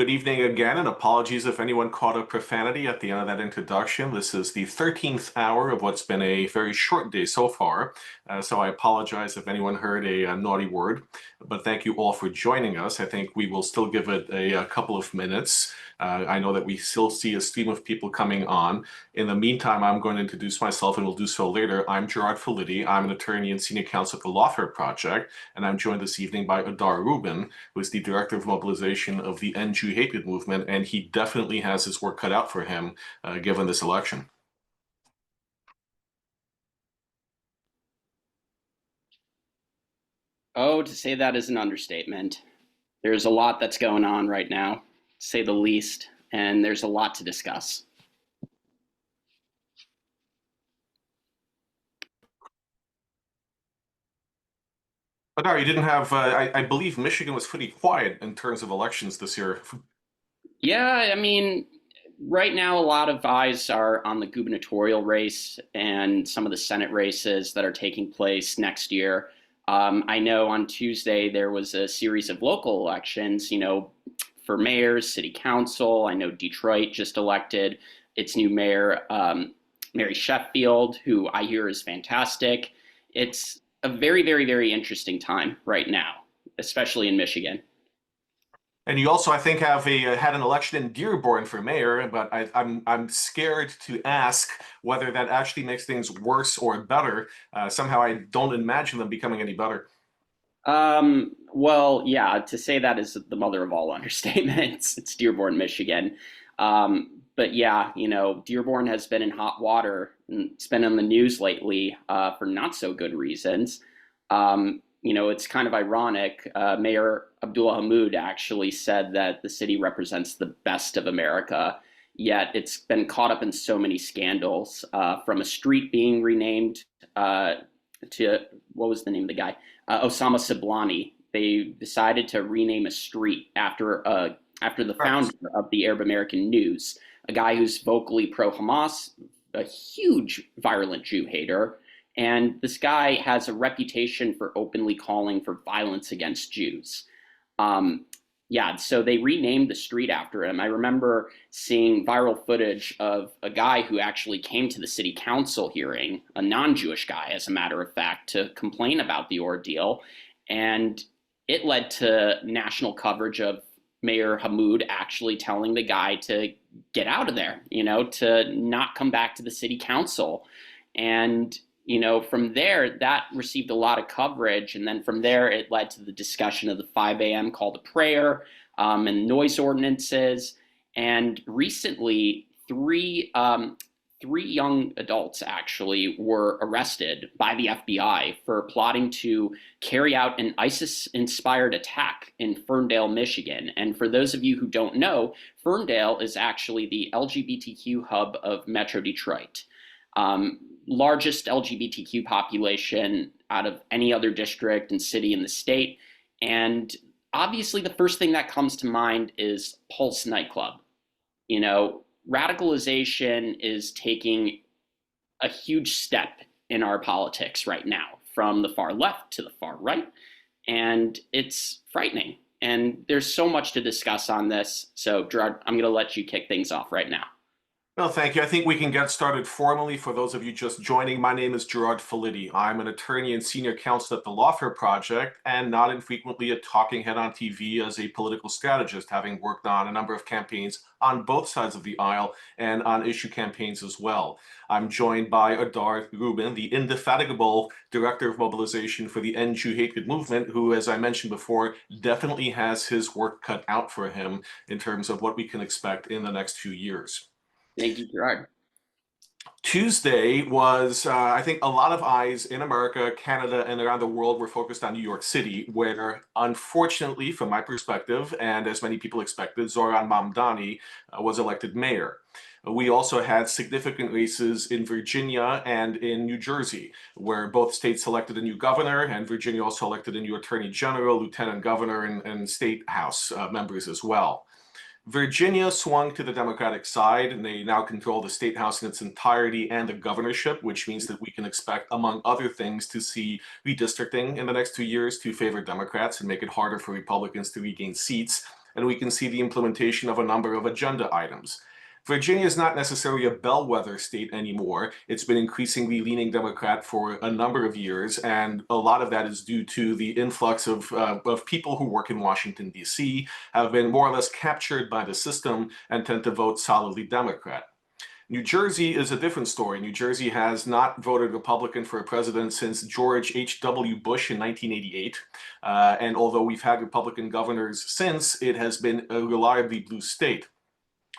Good evening again, and apologies if anyone caught a profanity at the end of that introduction. This is the 13th hour of what's been a very short day so far, so I apologize if anyone heard a naughty word, but thank you all for joining us. I think we will still give it a couple of minutes. I know that we still see a stream of people coming on. In the meantime, I'm going to introduce myself, and we'll do so later. I'm Gerard Filitti. I'm an attorney and senior counsel at the Lawfare Project, and I'm joined this evening by Adar Rubin, who is the director of mobilization of the End Jew Hatred movement, and he definitely has his work cut out for him, given this election. Oh, to say that is an understatement. There's a lot that's going on right now, to say the least, and there's a lot to discuss. Adar, you didn't have, I believe Michigan was pretty quiet in terms of elections this year. Yeah, I mean, right now a lot of eyes are on the gubernatorial race and some of the Senate races that are taking place next year. I know on Tuesday there was a series of local elections, for mayors, city council. I know Detroit just elected its new mayor, Mary Sheffield, who I hear is fantastic. It's a very, very, very interesting time right now, especially in Michigan. And you also, I think, have had an election in Dearborn for mayor, but I'm scared to ask whether that actually makes things worse or better. Somehow, I don't imagine them becoming any better. Well, yeah, to say that is the mother of all understatements. It's Dearborn, Michigan. But yeah, Dearborn has been in hot water and it's been on the news lately for not so good reasons. It's kind of ironic. Mayor Abdullah Hammoud actually said that the city represents the best of America, yet it's been caught up in so many scandals, from a street being renamed to what was the name of the guy? Osama Siblani. They decided to rename a street after the founder of the Arab American News, a guy who's vocally pro-Hamas, a huge virulent Jew hater, and this guy has a reputation for openly calling for violence against Jews. Um, yeah, so they renamed the street after him. I remember seeing viral footage of a guy who actually came to the city council hearing, a non-Jewish guy, as a matter of fact, to complain about the ordeal. And it led to national coverage of Mayor Hammoud actually telling the guy to get out of there, to not come back to the city council. And from there, that received a lot of coverage. And then from there, it led to the discussion of the 5 a.m. call to prayer, and noise ordinances. And recently, three young adults actually were arrested by the FBI for plotting to carry out an ISIS-inspired attack in Ferndale, Michigan. And for those of you who don't know, Ferndale is actually the LGBTQ hub of Metro Detroit. Largest LGBTQ population out of any other district and city in the state. And obviously the first thing that comes to mind is Pulse nightclub. Radicalization is taking a huge step in our politics right now, from the far left to the far right, and it's frightening. And there's so much to discuss on this. So Gerard, I'm going to let you kick things off right now. No, thank you. I think we can get started formally. For those of you just joining, my name is Gerard Filitti. I'm an attorney and senior counsel at the Lawfare Project, and not infrequently a talking head on TV as a political strategist, having worked on a number of campaigns on both sides of the aisle and on issue campaigns as well. I'm joined by Adar Rubin, the indefatigable director of mobilization for the End Jew Hatred movement, who, as I mentioned before, definitely has his work cut out for him in terms of what we can expect in the next few years. Thank you, Gerard. Tuesday was, I think, a lot of eyes in America, Canada, and around the world were focused on New York City, where, unfortunately, from my perspective, and as many people expected, Zoran Mamdani was elected mayor. We also had significant races in Virginia and in New Jersey, where both states selected a new governor, and Virginia also elected a new attorney general, lieutenant governor, and state house members as well. Virginia swung to the Democratic side, and they now control the state house in its entirety and the governorship, which means that we can expect, among other things, to see redistricting in the next 2 years to favor Democrats and make it harder for Republicans to regain seats. and we can see the implementation of a number of agenda items. Virginia is not necessarily a bellwether state anymore. It's been increasingly leaning Democrat for a number of years, and a lot of that is due to the influx of people who work in Washington, D.C., have been more or less captured by the system and tend to vote solidly Democrat. New Jersey is a different story. New Jersey has not voted Republican for a president since George H.W. Bush in 1988. And although we've had Republican governors since, it has been a reliably blue state.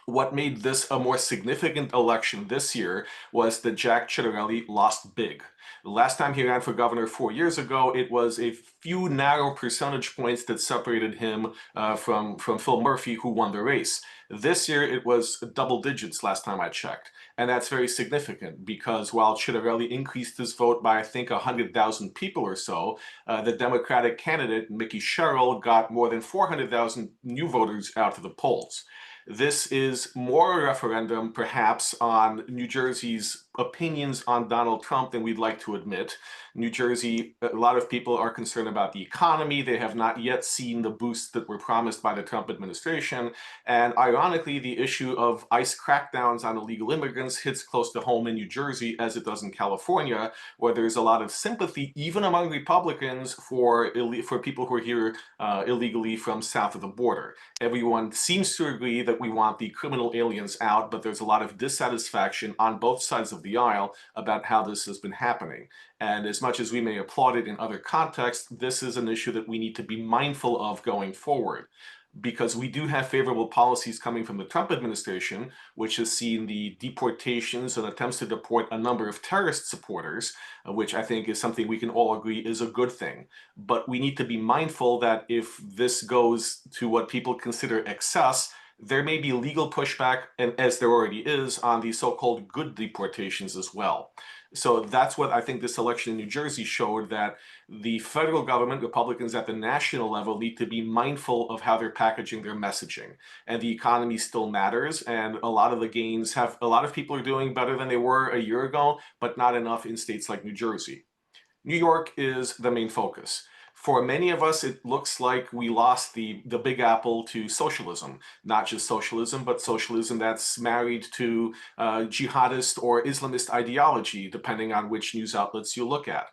What made this a more significant election this year was that Jack Ciattarelli lost big. The last time he ran for governor 4 years ago, it was a few narrow percentage points that separated him from Phil Murphy, who won the race. This year, it was double digits last time I checked. And that's very significant because while Ciattarelli increased his vote by, I think, 100,000 people or so, the Democratic candidate, Mickey Sherrill, got more than 400,000 new voters out to the polls. This is more a referendum, perhaps, on New Jersey's opinions on Donald Trump than we'd like to admit. New Jersey, a lot of people are concerned about the economy. They have not yet seen the boosts that were promised by the Trump administration. And ironically, the issue of ICE crackdowns on illegal immigrants hits close to home in New Jersey as it does in California, where there's a lot of sympathy, even among Republicans, for people who are here illegally from south of the border. Everyone seems to agree that we want the criminal aliens out, but there's a lot of dissatisfaction on both sides of the aisle about how this has been happening. And as much as we may applaud it in other contexts, this is an issue that we need to be mindful of going forward, because we do have favorable policies coming from the Trump administration, which has seen the deportations and attempts to deport a number of terrorist supporters, which I think is something we can all agree is a good thing. But we need to be mindful that if this goes to what people consider excess, there may be legal pushback, and as there already is, on the so-called good deportations as well. So that's what I think this election in New Jersey showed, that the federal government, Republicans at the national level, need to be mindful of how they're packaging their messaging. And the economy still matters, and a lot of the gains have, a lot of people are doing better than they were a year ago, but not enough in states like New Jersey. New York is the main focus. For many of us, it looks like we lost the big apple to socialism. Not just socialism, but socialism that's married to jihadist or Islamist ideology, depending on which news outlets you look at.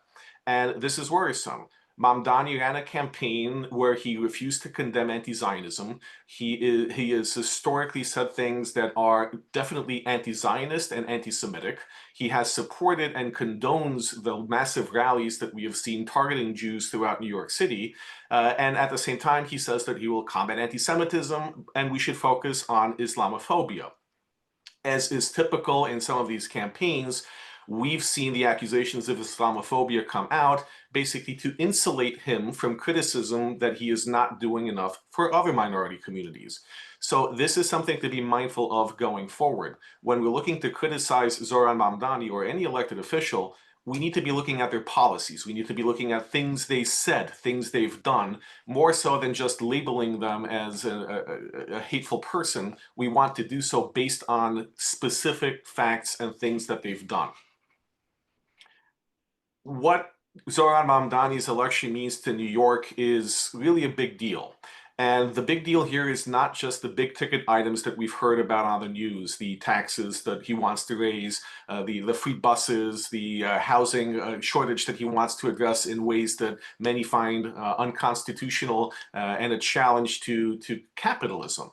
And this is worrisome. Mamdani ran a campaign where he refused to condemn anti-Zionism. He has historically said things that are definitely anti-Zionist and anti-Semitic. He has supported and condones the massive rallies that we have seen targeting Jews throughout New York City. And at the same time, he says that he will combat anti-Semitism and we should focus on Islamophobia. As is typical in some of these campaigns, we've seen the accusations of Islamophobia come out basically to insulate him from criticism that he is not doing enough for other minority communities. So this is something to be mindful of going forward. When we're looking to criticize Zoran Mamdani or any elected official, we need to be looking at their policies. We need to be looking at things they said, things they've done, more so than just labeling them as a hateful person. We want to do so based on specific facts and things that they've done. What Zoran Mamdani's election means to New York is really a big deal. And the big deal here is not just the big ticket items that we've heard about on the news, the taxes that he wants to raise, the free buses, the housing shortage that he wants to address in ways that many find unconstitutional and a challenge to capitalism.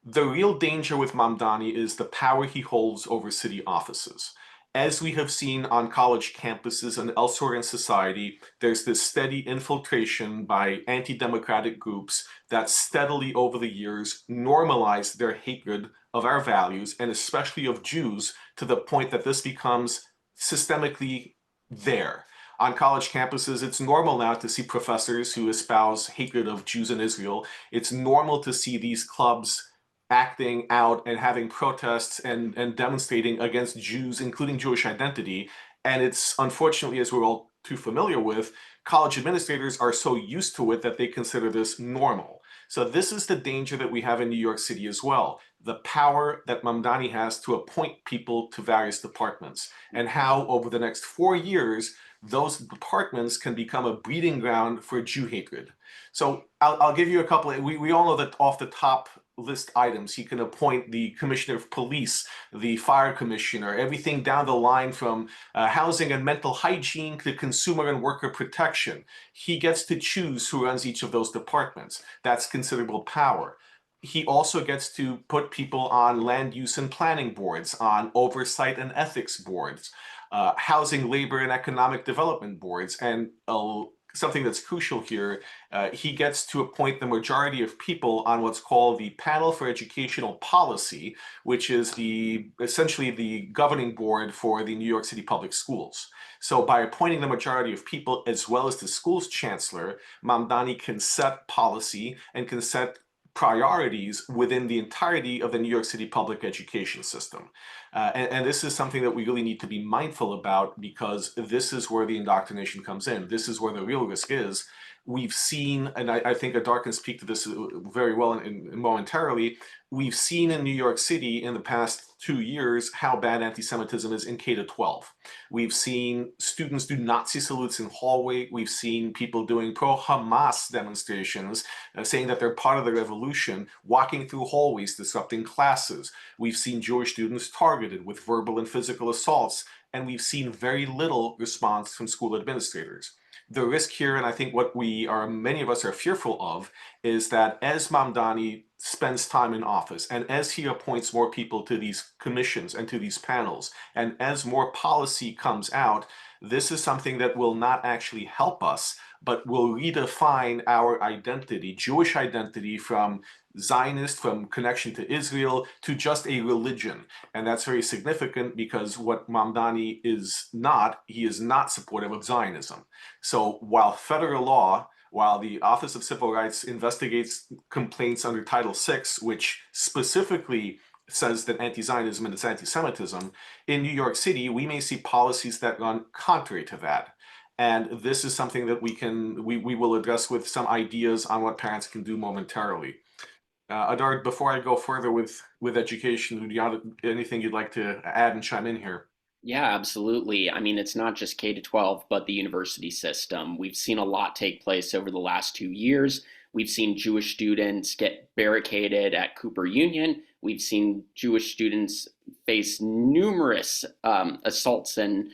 The real danger with Mamdani is the power he holds over city offices. As we have seen on college campuses and elsewhere in society, there's this steady infiltration by anti-democratic groups that steadily over the years normalize their hatred of our values, and especially of Jews, to the point that this becomes systemically there. On college campuses, it's normal now to see professors who espouse hatred of Jews in Israel. It's normal to see these clubs acting out and having protests and demonstrating against Jews, including Jewish identity. And it's unfortunately, as we're all too familiar with, college administrators are so used to it that they consider this normal. So this is the danger that we have in New York City as well. The power that Mamdani has to appoint people to various departments, and how over the next 4 years, those departments can become a breeding ground for Jew hatred. So I'll give you a couple. We all know that off the top list items, he can appoint the commissioner of police, the fire commissioner, everything down the line from housing and mental hygiene to consumer and worker protection. He gets to choose who runs each of those departments. That's considerable power. He also gets to put people on land use and planning boards, on oversight and ethics boards, housing, labor, and economic development boards, and something that's crucial here, he gets to appoint the majority of people on what's called the Panel for Educational Policy, which is essentially the governing board for the New York City Public Schools. So by appointing the majority of people, as well as the school's chancellor, Mamdani can set policy and can set priorities within the entirety of the New York City public education system. And this is something that we really need to be mindful about, because this is where the indoctrination comes in. This is where the real risk is. We've seen, and I think Adar can speak to this very well momentarily, we've seen in New York City in the past 2 years how bad anti-Semitism is in K-12. We've seen students do Nazi salutes in hallway. We've seen people doing pro-Hamas demonstrations, saying that they're part of the revolution, walking through hallways, disrupting classes. We've seen Jewish students targeted with verbal and physical assaults, and we've seen very little response from school administrators. The risk here, and I think what many of us are fearful of, is that as Mamdani spends time in office, and as he appoints more people to these commissions and to these panels, and as more policy comes out, this is something that will not actually help us, but will redefine our identity, Jewish identity, from Zionist, from connection to Israel, to just a religion. And that's very significant, because what Mamdani is not, he is not supportive of Zionism. So while federal law, while the Office of Civil Rights investigates complaints under Title VI, which specifically says that anti-Zionism is anti-Semitism, in New York City, we may see policies that run contrary to that. And this is something that we will address with some ideas on what parents can do momentarily. Adar, before I go further with education, do you have anything you'd like to add and chime in here? Yeah, absolutely. I mean, it's not just K to 12, but the university system. We've seen a lot take place over the last 2 years. We've seen Jewish students get barricaded at Cooper Union. We've seen Jewish students face numerous assaults and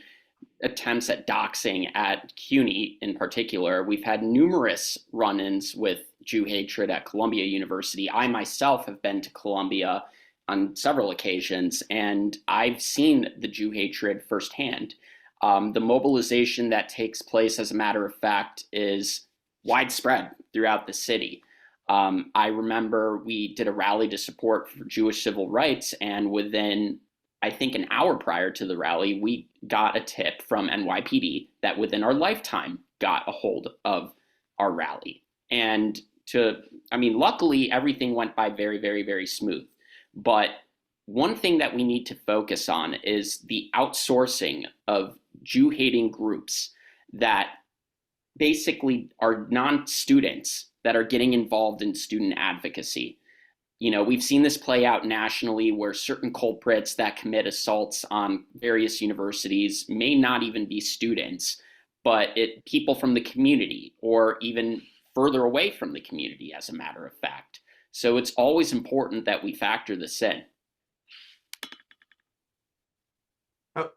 attempts at doxing at CUNY in particular. We've had numerous run-ins with Jew hatred at Columbia University. I myself have been to Columbia on several occasions, and I've seen the Jew hatred firsthand. The mobilization that takes place, as a matter of fact, is widespread throughout the city. I remember we did a rally to support for Jewish civil rights, and within, I think, an hour prior to the rally, we got a tip from NYPD that within our lifetime got a hold of our rally. And luckily, everything went by very, very, very smooth. But one thing that we need to focus on is the outsourcing of Jew-hating groups that basically are non-students that are getting involved in student advocacy. You know, we've seen this play out nationally, where certain culprits that commit assaults on various universities may not even be students, but people from the community, or even further away from the community, as a matter of fact. So it's always important that we factor this in.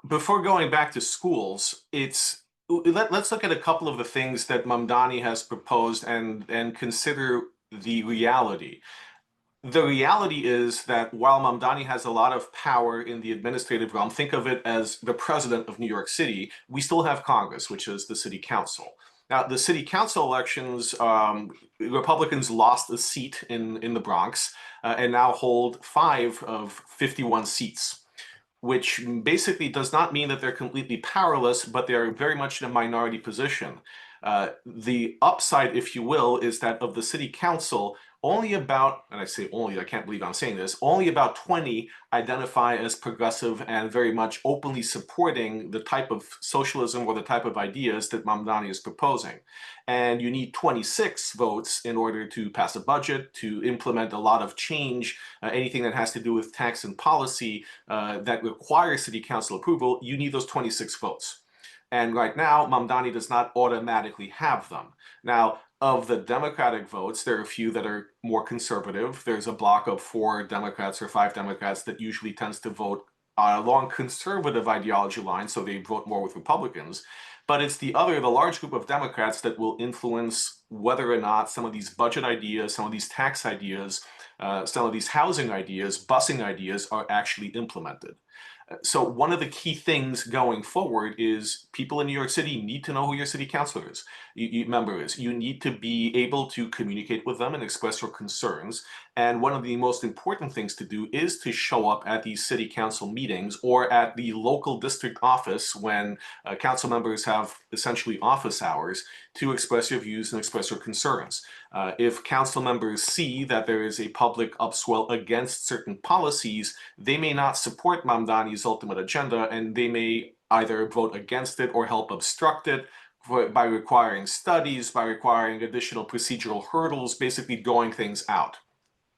Before going back to schools, let's look at a couple of the things that Mamdani has proposed and consider the reality. The reality is that while Mamdani has a lot of power in the administrative realm, think of it as the president of New York City, we still have Congress, which is the city council. Now, the city council elections, Republicans lost a seat in the Bronx and now hold 5 of 51 seats, which basically does not mean that they're completely powerless, but they're very much in a minority position. The upside, if you will, is that of the city council, only about, and I say only, I can't believe I'm saying this, only about 20 identify as progressive and very much openly supporting the type of socialism or the type of ideas that Mamdani is proposing. And you need 26 votes in order to pass a budget, to implement a lot of change, anything that has to do with tax and policy that requires city council approval, you need those 26 votes. And right now, Mamdani does not automatically have them. Now, of the Democratic votes, there are a few that are more conservative. There's a block of 4 Democrats or 5 Democrats that usually tends to vote along conservative ideology lines, so they vote more with Republicans. But it's the large group of Democrats that will influence whether or not some of these budget ideas, some of these tax ideas, some of these housing ideas, busing ideas are actually implemented. So one of the key things going forward is people in New York City need to know who your city councilor is, member is. You need to be able to communicate with them and express your concerns. And one of the most important things to do is to show up at these city council meetings or at the local district office when council members have essentially office hours to express your views and express your concerns. If council members see that there is a public upswell against certain policies, they may not support Mamdani's ultimate agenda, and they may either vote against it or help obstruct it by requiring studies, by requiring additional procedural hurdles, basically drawing things out,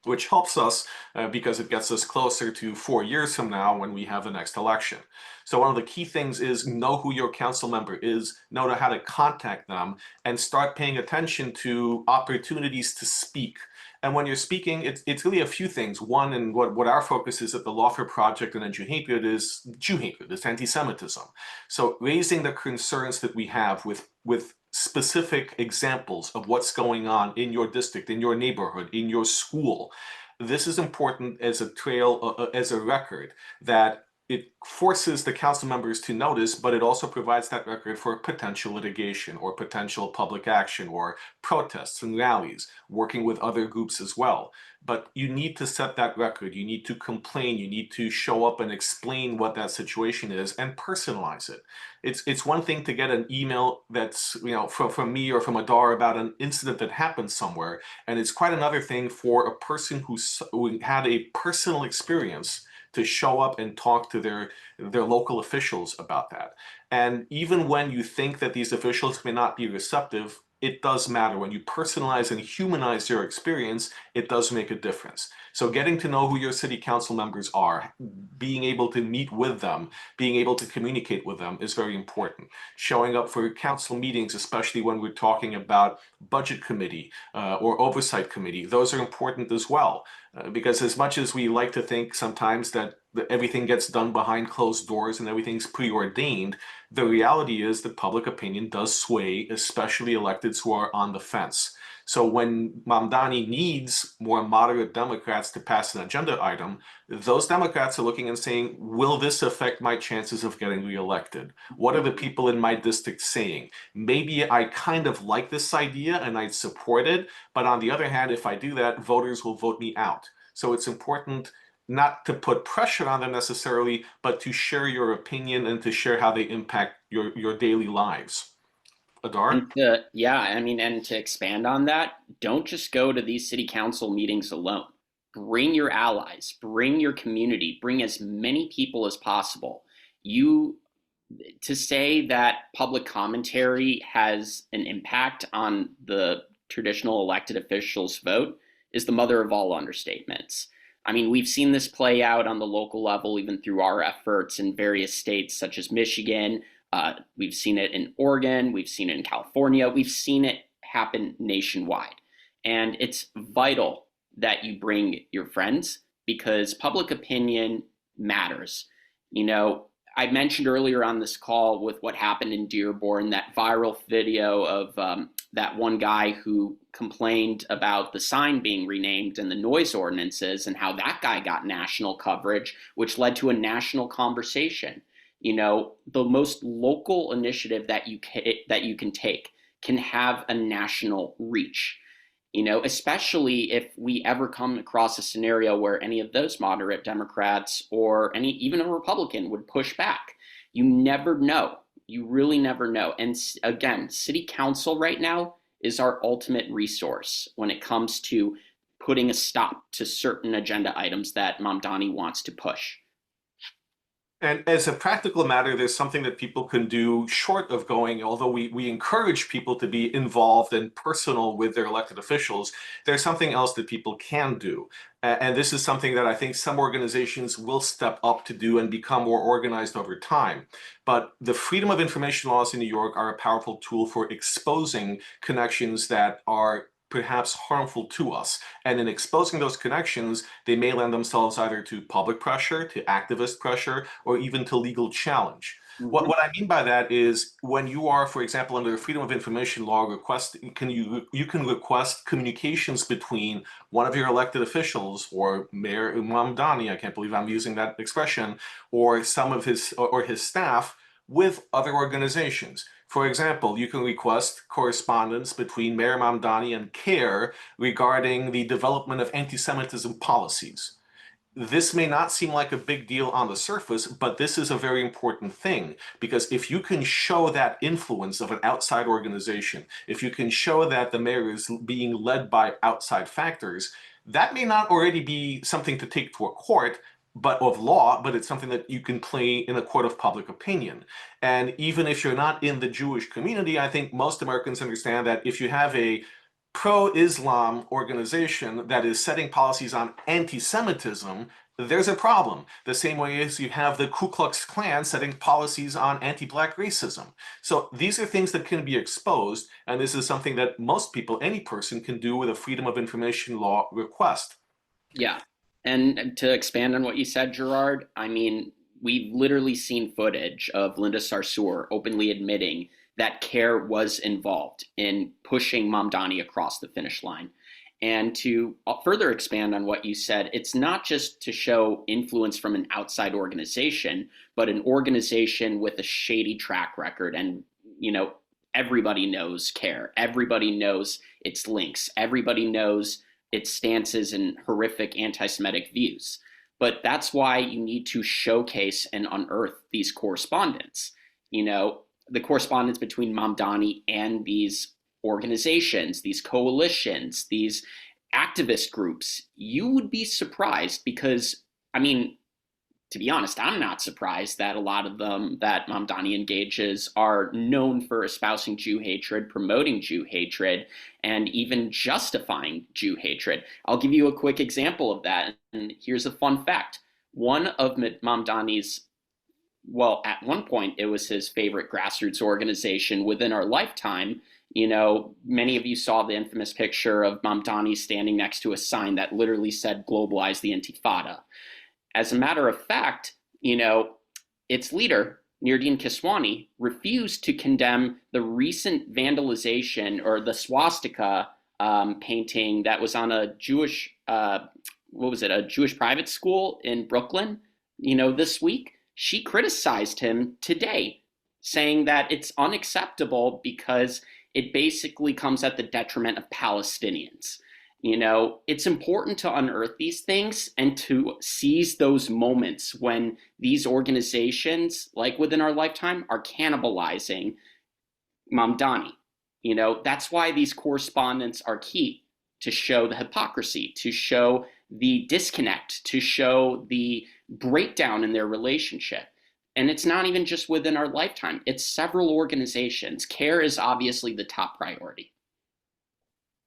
which helps us because it gets us closer to 4 years from now when we have the next election. So one of the key things is know who your council member is, know how to contact them, and start paying attention to opportunities to speak. And when you're speaking, it's really a few things. One, and what our focus is at the Lawfare Project and Jew hatred, it's anti-Semitism. So raising the concerns that we have with specific examples of what's going on in your district, in your neighborhood, in your school. This is important as a trail, as a record that it forces the council members to notice, but it also provides that record for potential litigation or potential public action or protests and rallies, working with other groups as well. But you need to set that record. You need to complain. You need to show up and explain what that situation is and personalize it. It's one thing to get an email that's from me or from Adar about an incident that happened somewhere, and it's quite another thing for a person who had a personal experience to show up and talk to their local officials about that. And even when you think that these officials may not be receptive, it does matter. When you personalize and humanize your experience, it does make a difference. So getting to know who your city council members are, being able to meet with them, being able to communicate with them is very important. Showing up for council meetings, especially when we're talking about budget committee or oversight committee, those are important as well. Because as much as we like to think sometimes that everything gets done behind closed doors and everything's preordained, the reality is that public opinion does sway, especially electeds who are on the fence. So when Mamdani needs more moderate Democrats to pass an agenda item, those Democrats are looking and saying, will this affect my chances of getting reelected? What are the people in my district saying? Maybe I kind of like this idea and I'd support it, but on the other hand, if I do that, voters will vote me out. So it's important not to put pressure on them necessarily, but to share your opinion and to share how they impact your daily lives. Adar? And to expand on that, don't just go to these city council meetings alone. Bring your allies, bring your community, bring as many people as possible. To say that public commentary has an impact on the traditional elected officials' vote is the mother of all understatements. I mean, we've seen this play out on the local level, even through our efforts in various states such as Michigan. We've seen it in Oregon. We've seen it in California. We've seen it happen nationwide. And it's vital that you bring your friends because public opinion matters. I mentioned earlier on this call with what happened in Dearborn, that viral video of that one guy who complained about the sign being renamed and the noise ordinances and how that guy got national coverage, which led to a national conversation. The most local initiative that you can take can have a national reach. Especially if we ever come across a scenario where any of those moderate Democrats or even a Republican would push back. You never know. You really never know. And again, city council right now is our ultimate resource when it comes to putting a stop to certain agenda items that Mamdani wants to push. And as a practical matter, there's something that people can do short of going, although we encourage people to be involved and personal with their elected officials, there's something else that people can do. And this is something that I think some organizations will step up to do and become more organized over time. But the freedom of information laws in New York are a powerful tool for exposing connections that are perhaps harmful to us. And in exposing those connections, they may lend themselves either to public pressure, to activist pressure, or even to legal challenge. Hmm. What I mean by that is when you are, for example, under the Freedom of Information Law, you can request communications between one of your elected officials or Mayor Mamdani, I can't believe I'm using that expression, or some of his or his staff with other organizations. For example, you can request correspondence between Mayor Mamdani and CARE regarding the development of anti-Semitism policies. This may not seem like a big deal on the surface, but this is a very important thing because if you can show that influence of an outside organization, if you can show that the mayor is being led by outside factors, that may not already be something to take to a court, but of law, but it's something that you can play in a court of public opinion. And even if you're not in the Jewish community, I think most Americans understand that if you have a pro-Islam organization that is setting policies on anti-Semitism, there's a problem. The same way as you have the Ku Klux Klan setting policies on anti-Black racism. So these are things that can be exposed, and this is something that most people, any person, can do with a Freedom of Information Law request. Yeah. And to expand on what you said, Gerard, I mean, we've literally seen footage of Linda Sarsour openly admitting that CARE was involved in pushing Mamdani across the finish line. And to further expand on what you said, it's not just to show influence from an outside organization, but an organization with a shady track record. And, you know, everybody knows CARE, everybody knows its links, everybody knows its stances and horrific anti Semitic views. But that's why you need to showcase and unearth these correspondence. You know, the correspondence between Mamdani and these organizations, these coalitions, these activist groups, you would be surprised because, I mean, to be honest, I'm not surprised that a lot of them that Mamdani engages are known for espousing Jew hatred, promoting Jew hatred, and even justifying Jew hatred. I'll give you a quick example of that. And here's a fun fact. One of Mamdani's, well, at one point, it was his favorite grassroots organization within our lifetime. You know, many of you saw the infamous picture of Mamdani standing next to a sign that literally said, "Globalize the Intifada." As a matter of fact, you know, its leader, Nurdin Kiswani, refused to condemn the recent vandalization or the swastika painting that was on a Jewish, what was it, a Jewish private school in Brooklyn, you know, this week. She criticized him today, saying that it's unacceptable because it basically comes at the detriment of Palestinians. You know, it's important to unearth these things and to seize those moments when these organizations, like within our lifetime, are cannibalizing Mamdani. You know, that's why these correspondents are key to show the hypocrisy, to show the disconnect, to show the breakdown in their relationship. And it's not even just within our lifetime, it's several organizations. CARE is obviously the top priority.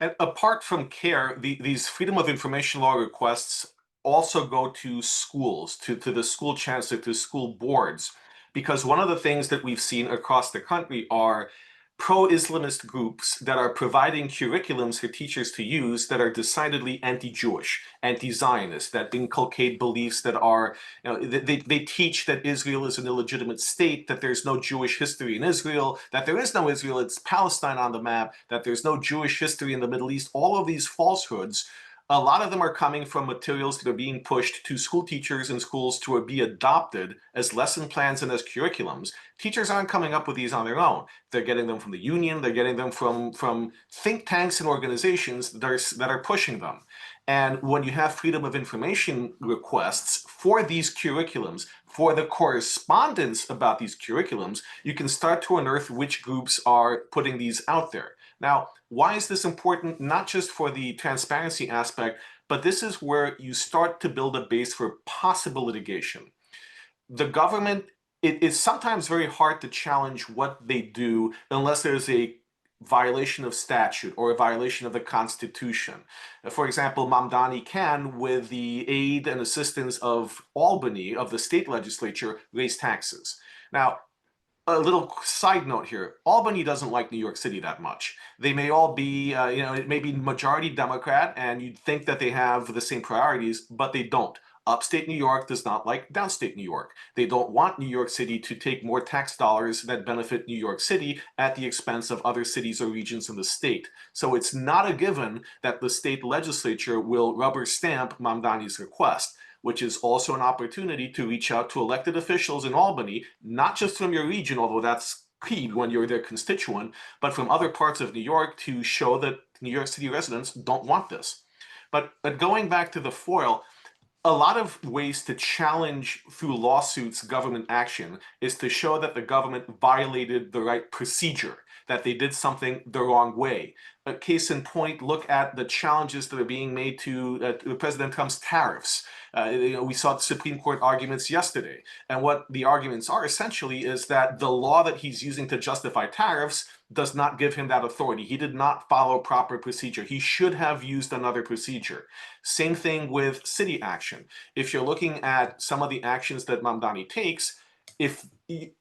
And apart from CARE, these Freedom of Information Law requests also go to schools, to the school chancellor, to school boards, because one of the things that we've seen across the country are pro-Islamist groups that are providing curriculums for teachers to use that are decidedly anti-Jewish, anti-Zionist, that inculcate beliefs that are, you know, they teach that Israel is an illegitimate state, that there's no Jewish history in Israel, that there is no Israel, it's Palestine on the map, that there's no Jewish history in the Middle East. All of these falsehoods, a lot of them are coming from materials that are being pushed to school teachers in schools to be adopted as lesson plans and as curriculums. Teachers aren't coming up with these on their own. They're getting them from the union, they're getting them from think tanks and organizations that are pushing them. And when you have freedom of information requests for these curriculums, for the correspondence about these curriculums, you can start to unearth which groups are putting these out there. Now, why is this important? Not just for the transparency aspect, but this is where you start to build a base for possible litigation. the government, it is sometimes very hard to challenge what they do unless there's a violation of statute or a violation of the Constitution. For example, Mamdani can, with the aid and assistance of Albany, of the state legislature, raise taxes. Now, a little side note here. Albany doesn't like New York City that much. They may all be, it may be majority Democrat, and you'd think that they have the same priorities, but they don't. Upstate New York does not like downstate New York. They don't want New York City to take more tax dollars that benefit New York City at the expense of other cities or regions in the state. So it's not a given that the state legislature will rubber stamp Mamdani's request, which is also an opportunity to reach out to elected officials in Albany, not just from your region, although that's key when you're their constituent, but from other parts of New York to show that New York City residents don't want this. But going back to the foil, a lot of ways to challenge through lawsuits government action is to show that the government violated the right procedure, that they did something the wrong way. A case in point, look at the challenges that are being made to President Trump's tariffs. We saw the Supreme Court arguments yesterday. And what the arguments are essentially is that the law that he's using to justify tariffs does not give him that authority. He did not follow proper procedure. He should have used another procedure. Same thing with city action. If you're looking at some of the actions that Mamdani takes, if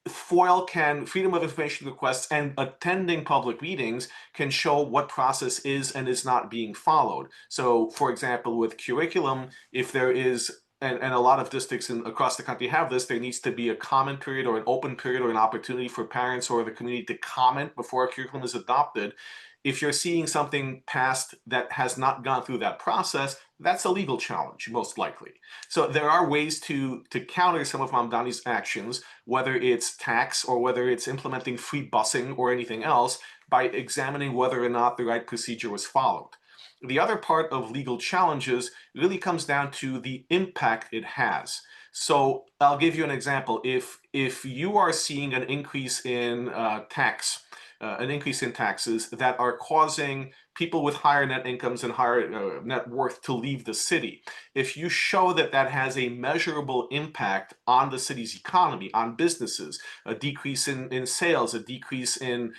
FOIL can, Freedom of Information requests and attending public meetings can show what process is and is not being followed. So, for example, with curriculum, if there is, and a lot of districts across the country have this, there needs to be a comment period or an open period or an opportunity for parents or the community to comment before a curriculum is adopted. If you're seeing something passed that has not gone through that process, that's a legal challenge, most likely. So there are ways to counter some of Mamdani's actions, whether it's tax or whether it's implementing free busing or anything else, by examining whether or not the right procedure was followed. The other part of legal challenges really comes down to the impact it has. So I'll give you an example. If you are seeing an increase in an increase in taxes that are causing people with higher net incomes and higher net worth to leave the city, if you show that that has a measurable impact on the city's economy, on businesses, a decrease in sales, a decrease in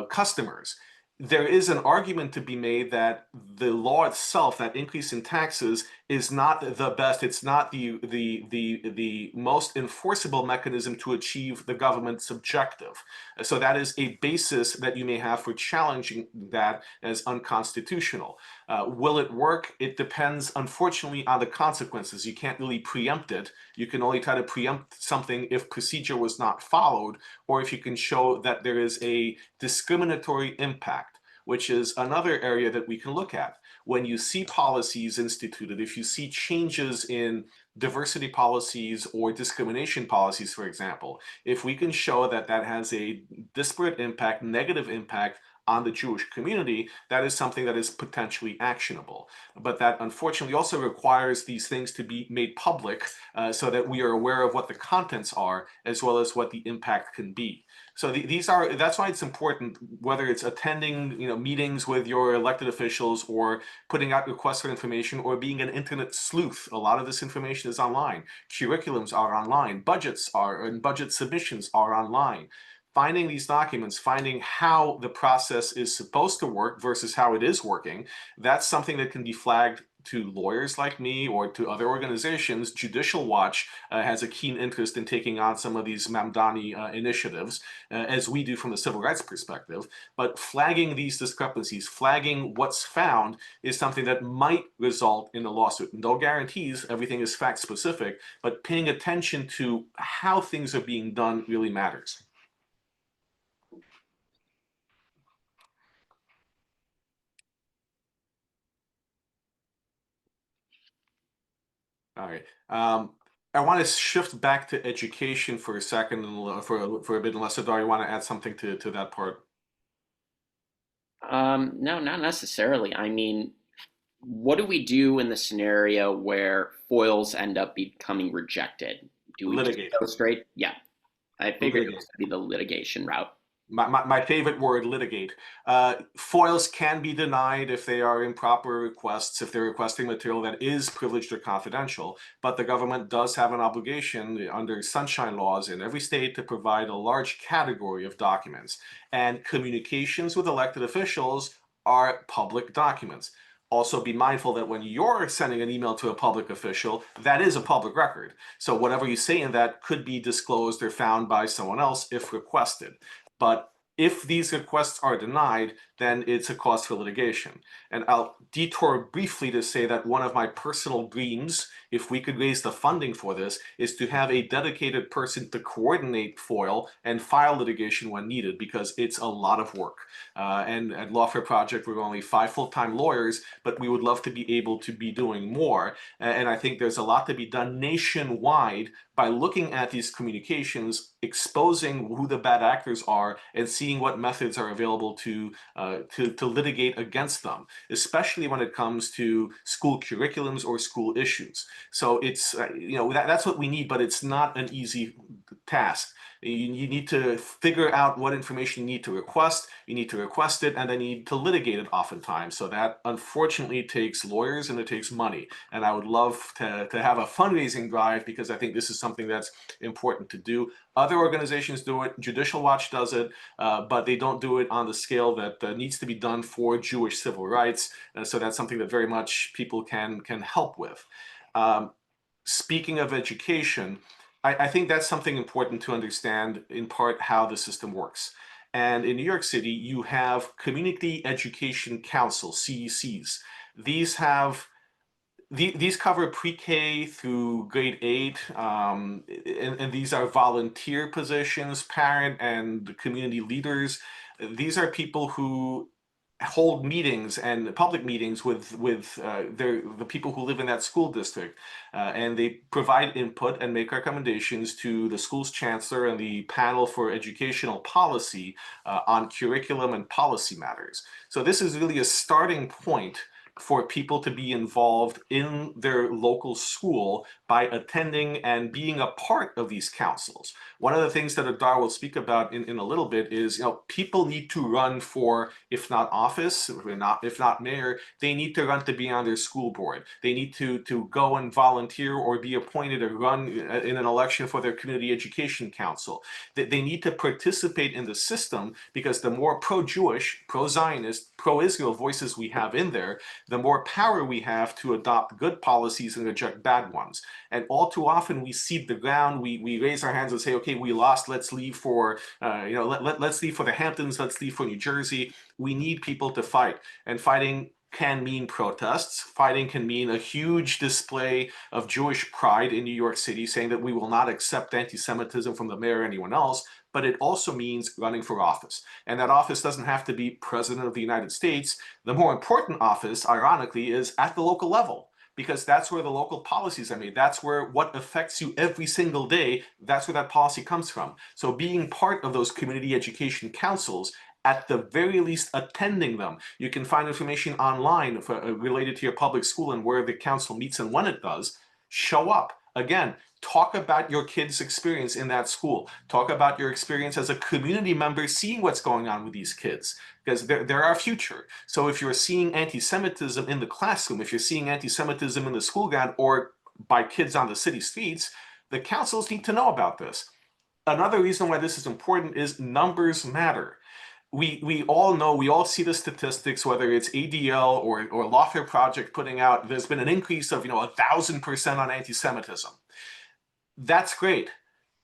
customers, there is an argument to be made that the law itself, that increase in taxes, is not the best. It's not the most enforceable mechanism to achieve the government's objective. So that is a basis that you may have for challenging that as unconstitutional. Will it work? It depends, unfortunately, on the consequences. You can't really preempt it. You can only try to preempt something if procedure was not followed, or if you can show that there is a discriminatory impact, which is another area that we can look at. When you see policies instituted, if you see changes in diversity policies or discrimination policies, for example, if we can show that that has a disparate impact, negative impact on the Jewish community, that is something that is potentially actionable. But that unfortunately also requires these things to be made public so that we are aware of what the contents are as well as what the impact can be. So that's why it's important, whether it's attending meetings with your elected officials or putting out requests for information or being an internet sleuth. A lot of this information is online. Curriculums are online. Budget submissions are online. Finding these documents, finding how the process is supposed to work versus how it is working, that's something that can be flagged to lawyers like me or to other organizations. Judicial Watch has a keen interest in taking on some of these Mamdani initiatives, as we do from the civil rights perspective. But flagging these discrepancies, flagging what's found, is something that might result in a lawsuit. No guarantees, everything is fact specific, but paying attention to how things are being done really matters. All right. I want to shift back to education for a second, for a bit, unless Adar, you want to add something to that part. No, not necessarily. I mean, what do we do in the scenario where foils end up becoming rejected? Do we just Litigate. go straight? Yeah, I figured it Litigate. was going to be the litigation route. my favorite word, litigate. FOILs can be denied if they are improper requests, if they're requesting material that is privileged or confidential, but the government does have an obligation under sunshine laws in every state to provide a large category of documents. And communications with elected officials are public documents. Also be mindful that when you're sending an email to a public official, that is a public record. So whatever you say in that could be disclosed or found by someone else if requested. But if these requests are denied, then it's a cause for litigation. And I'll detour briefly to say that one of my personal dreams, if we could raise the funding for this, is to have a dedicated person to coordinate FOIL and file litigation when needed, because it's a lot of work. And at Lawfare Project, we're only 5 full-time lawyers, but we would love to be able to be doing more. And I think there's a lot to be done nationwide by looking at these communications, exposing who the bad actors are, and seeing what methods are available to litigate against them, especially when it comes to school curriculums or school issues. So it's that's what we need, but it's not an easy task. You need to figure out what information you need to request. You need to request it, and then you need to litigate it oftentimes. So that unfortunately takes lawyers and it takes money. And I would love to have a fundraising drive, because I think this is something that's important to do. Other organizations do it. Judicial Watch does it, but they don't do it on the scale that needs to be done for Jewish civil rights. So that's something that very much people can help with. Speaking of education, I think that's something important to understand, in part, how the system works. And in New York City, you have Community Education Council, CECs. These have these cover pre-K through grade 8, and these are volunteer positions, parent and community leaders. These are people who hold meetings and public meetings with the people who live in that school district, and they provide input and make recommendations to the school's chancellor and the panel for educational policy on curriculum and policy matters. So this is really a starting point for people to be involved in their local school by attending and being a part of these councils. One of the things that Adar will speak about in a little bit is, people need to run for, if not office, if not mayor, they need to run to be on their school board. They need to go and volunteer or be appointed or run in an election for their community education council. They need to participate in the system, because the more pro-Jewish, pro-Zionist, pro-Israel voices we have in there, the more power we have to adopt good policies and reject bad ones. And all too often we cede the ground, we raise our hands and say, okay, we lost, let's leave for, let's leave for the Hamptons, let's leave for New Jersey. We need people to fight, and fighting can mean protests. Fighting can mean a huge display of Jewish pride in New York City, saying that we will not accept anti-Semitism from the mayor or anyone else. But it also means running for office. And that office doesn't have to be President of the United States. The more important office, ironically, is at the local level, because that's where the local policies are made. That's where what affects you every single day, that's where that policy comes from. So being part of those community education councils, at the very least attending them. You can find information online related to your public school and where the council meets and when it does. Show up. Again, talk about your kids' experience in that school. Talk about your experience as a community member seeing what's going on with these kids, because they're our future. So if you're seeing anti-Semitism in the classroom, if you're seeing anti-Semitism in the school ground or by kids on the city streets, the councils need to know about this. Another reason why this is important is numbers matter. We all know, we all see the statistics, whether it's ADL or Lawfare Project putting out, there's been an increase of 1,000% on anti-Semitism. That's great.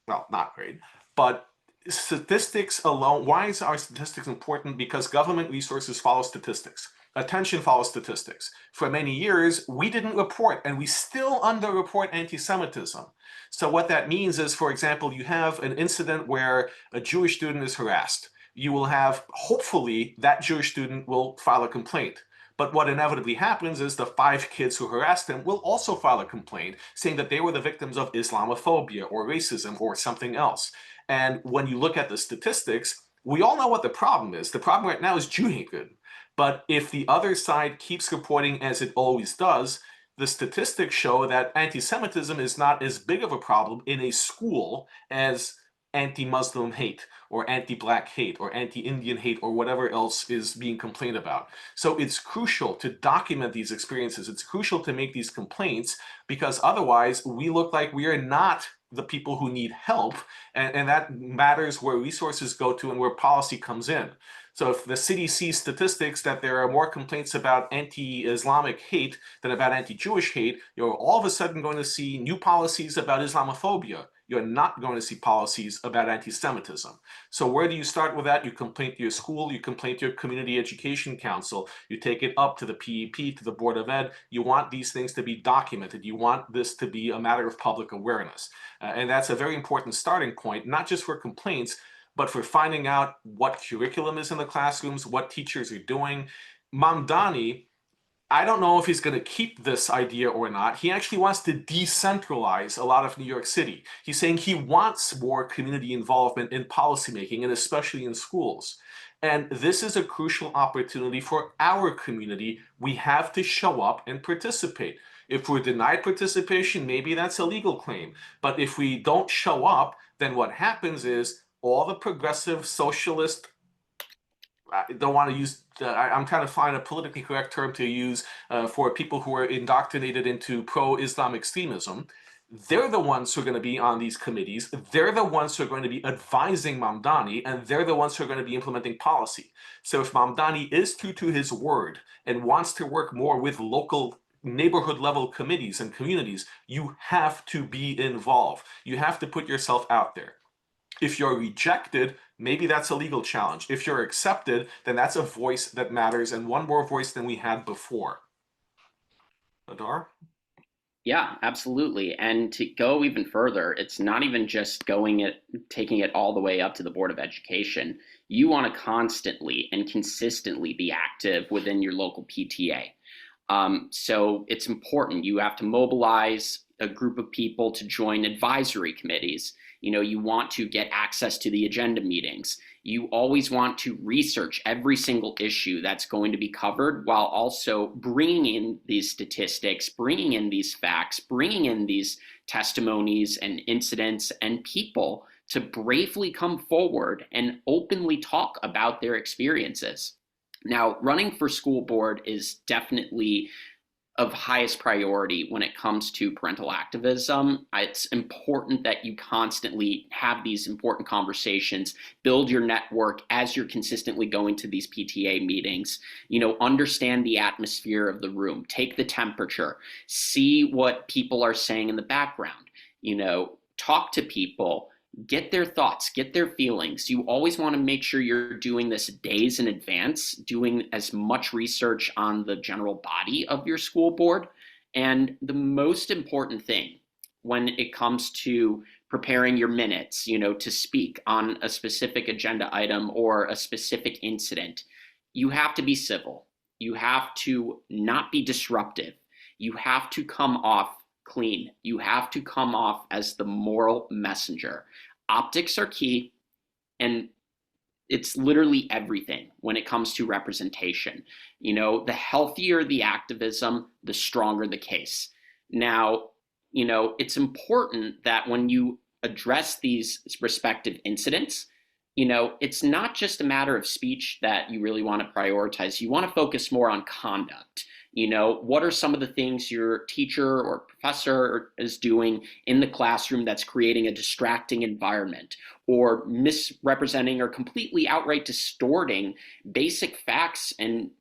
Well, not great, but statistics alone, why is our statistics important? Because government resources follow statistics. Attention follows statistics. For many years, we didn't report, and we still underreport anti-Semitism. So what that means is, for example, you have an incident where a Jewish student is harassed. You will have, hopefully, that Jewish student will file a complaint. But what inevitably happens is the 5 kids who harassed him will also file a complaint saying that they were the victims of Islamophobia or racism or something else. And when you look at the statistics, we all know what the problem is. The problem right now is Jew hatred. But if the other side keeps reporting as it always does, the statistics show that anti-Semitism is not as big of a problem in a school as anti-Muslim hate or anti-Black hate or anti-Indian hate or whatever else is being complained about. So it's crucial to document these experiences. It's crucial to make these complaints, because otherwise we look like we are not the people who need help, and that matters where resources go to and where policy comes in. So if the city sees statistics that there are more complaints about anti-Islamic hate than about anti-Jewish hate, you're all of a sudden going to see new policies about Islamophobia. You're not going to see policies about anti-Semitism. So where do you start with that? You complain to your school, you complain to your community education council, you take it up to the PEP, to the Board of Ed. You want these things to be documented. You want this to be a matter of public awareness. And that's a very important starting point, not just for complaints, but for finding out what curriculum is in the classrooms, what teachers are doing. Mamdani, I don't know if he's going to keep this idea or not. He actually wants to decentralize a lot of New York City. He's saying he wants more community involvement in policymaking, and especially in schools. And this is a crucial opportunity for our community. We have to show up and participate. If we're denied participation, maybe that's a legal claim. But if we don't show up, then what happens is all the progressive socialist, I don't want to use, I'm trying to find a politically correct term to use for people who are indoctrinated into pro-Islam extremism. They're the ones who are going to be on these committees. They're the ones who are going to be advising Mamdani, and they're the ones who are going to be implementing policy. So if Mamdani is true to his word and wants to work more with local neighborhood level committees and communities, you have to be involved. You have to put yourself out there. If you're rejected, maybe that's a legal challenge. If you're accepted, then that's a voice that matters, and one more voice than we had before. Adar? Yeah, absolutely. And to go even further, it's not even just taking it all the way up to the Board of Education. You want to constantly and consistently be active within your local PTA. So it's important. You have to mobilize a group of people to join advisory committees. You want to get access to the agenda meetings. You always want to research every single issue that's going to be covered, while also bringing in these statistics, bringing in these facts, bringing in these testimonies and incidents and people to bravely come forward and openly talk about their experiences. Now, running for school board is definitely of highest priority when it comes to parental activism. It's important that you constantly have these important conversations, build your network as you're consistently going to these PTA meetings, understand the atmosphere of the room, take the temperature, see what people are saying in the background, talk to people, get their thoughts, get their feelings. You always want to make sure you're doing this days in advance, doing as much research on the general body of your school board. And the most important thing when it comes to preparing your minutes, to speak on a specific agenda item or a specific incident, you have to be civil. You have to not be disruptive. You have to come off clean. You have to come off as the moral messenger. Optics are key, and it's literally everything when it comes to representation. The healthier the activism, the stronger the case. Now, it's important that when you address these respective incidents, it's not just a matter of speech that you really want to prioritize. You want to focus more on conduct. What are some of the things your teacher or professor is doing in the classroom that's creating a distracting environment, or misrepresenting or completely outright distorting basic facts and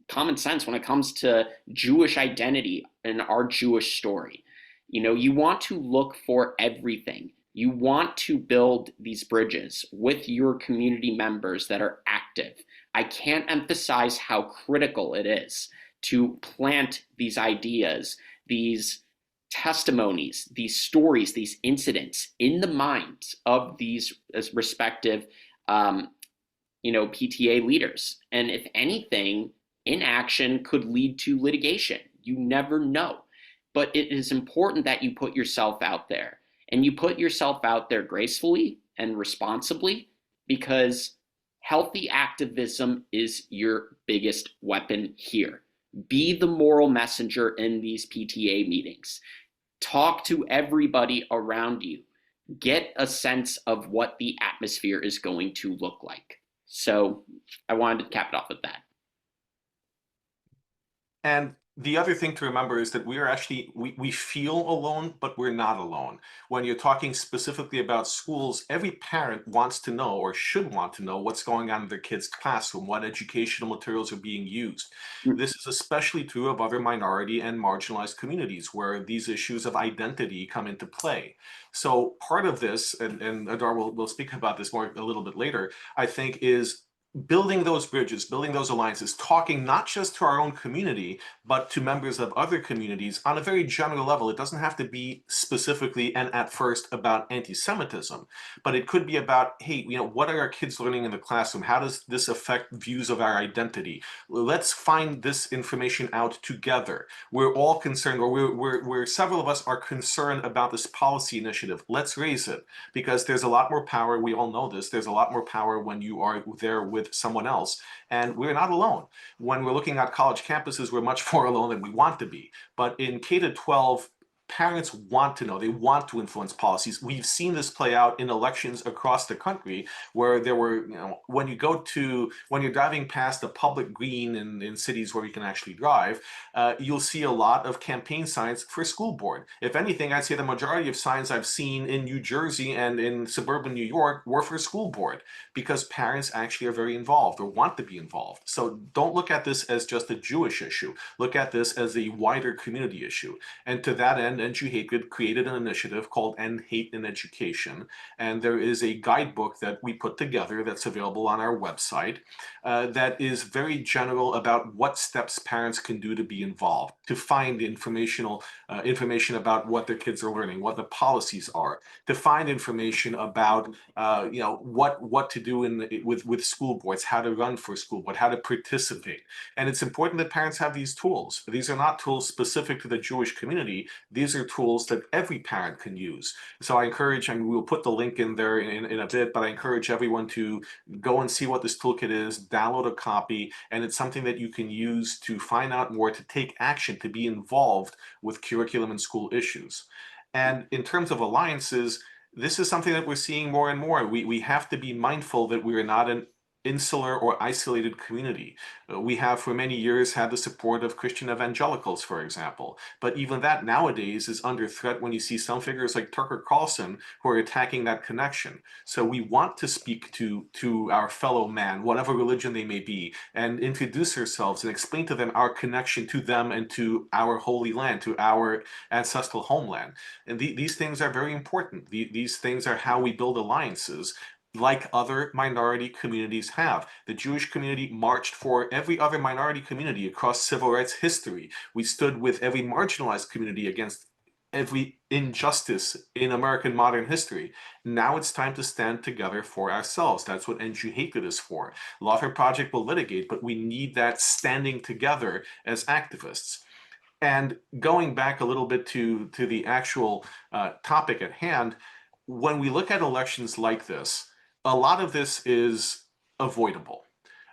common sense when it comes to Jewish identity and our Jewish story? You want to look for everything. You want to build these bridges with your community members that are active. I can't emphasize how critical it is to plant these ideas, these testimonies, these stories, these incidents in the minds of these respective, PTA leaders. And if anything, inaction could lead to litigation. You never know. But it is important that you put yourself out there, and you put yourself out there gracefully and responsibly, because healthy activism is your biggest weapon here. Be the moral messenger in these PTA meetings. Talk to everybody around you. get a sense of what the atmosphere is going to look like. So I wanted to cap it off with that. And the other thing to remember is that we are actually, we feel alone, but we're not alone. When you're talking specifically about schools, every parent wants to know or should want to know what's going on in their kid's classroom, what educational materials are being used. This is especially true of other minority and marginalized communities where these issues of identity come into play. So part of this, and Adar will speak about this more a little bit later, I think is building those bridges, building those alliances, talking not just to our own community, but to members of other communities on a very general level. It doesn't have to be specifically and at first about anti-Semitism, but it could be about, hey, what are our kids learning in the classroom? How does this affect views of our identity? Let's find this information out together. We're all concerned, or we're several of us are concerned about this policy initiative. Let's raise it, because there's a lot more power. We all know this. There's a lot more power when you are there with someone else, and we're not alone. When we're looking at college campuses, we're much more alone than we want to be. But in K to 12, parents want to know, they want to influence policies. We've seen this play out in elections across the country where there were, when you're driving past a public green in cities where you can actually drive, you'll see a lot of campaign signs for school board. If anything, I'd say the majority of signs I've seen in New Jersey and in suburban New York were for school board, because parents actually are very involved or want to be involved. So don't look at this as just a Jewish issue. Look at this as a wider community issue. And to that end, NG Hatred created an initiative called End Hate in Education. And there is a guidebook that we put together that's available on our website that is very general about what steps parents can do to be involved, to find information about what their kids are learning, what the policies are, to find information about what to do with school boards, how to run for school board, how to participate. And it's important that parents have these tools. These are not tools specific to the Jewish community. These are tools that every parent can use. So I encourage, and we'll put the link in there in a bit, but I encourage everyone to go and see what this toolkit is, download a copy, and it's something that you can use to find out more, to take action, to be involved with curriculum and school issues. And in terms of alliances, this is something that we're seeing more and more. We have to be mindful that we are not an insular or isolated community. We have for many years had the support of Christian evangelicals, for example, but even that nowadays is under threat when you see some figures like Tucker Carlson who are attacking that connection. So we want to speak to our fellow man, whatever religion they may be, and introduce ourselves and explain to them our connection to them and to our holy land, to our ancestral homeland. And these things are very important. These things are how we build alliances, like other minority communities have. The Jewish community marched for every other minority community across civil rights history. We stood with every marginalized community against every injustice in American modern history. Now it's time to stand together for ourselves. That's what NG Hatred is for. Lawfare Project will litigate, but we need that standing together as activists. And going back a little bit to the actual topic at hand, when we look at elections like this, a lot of this is avoidable.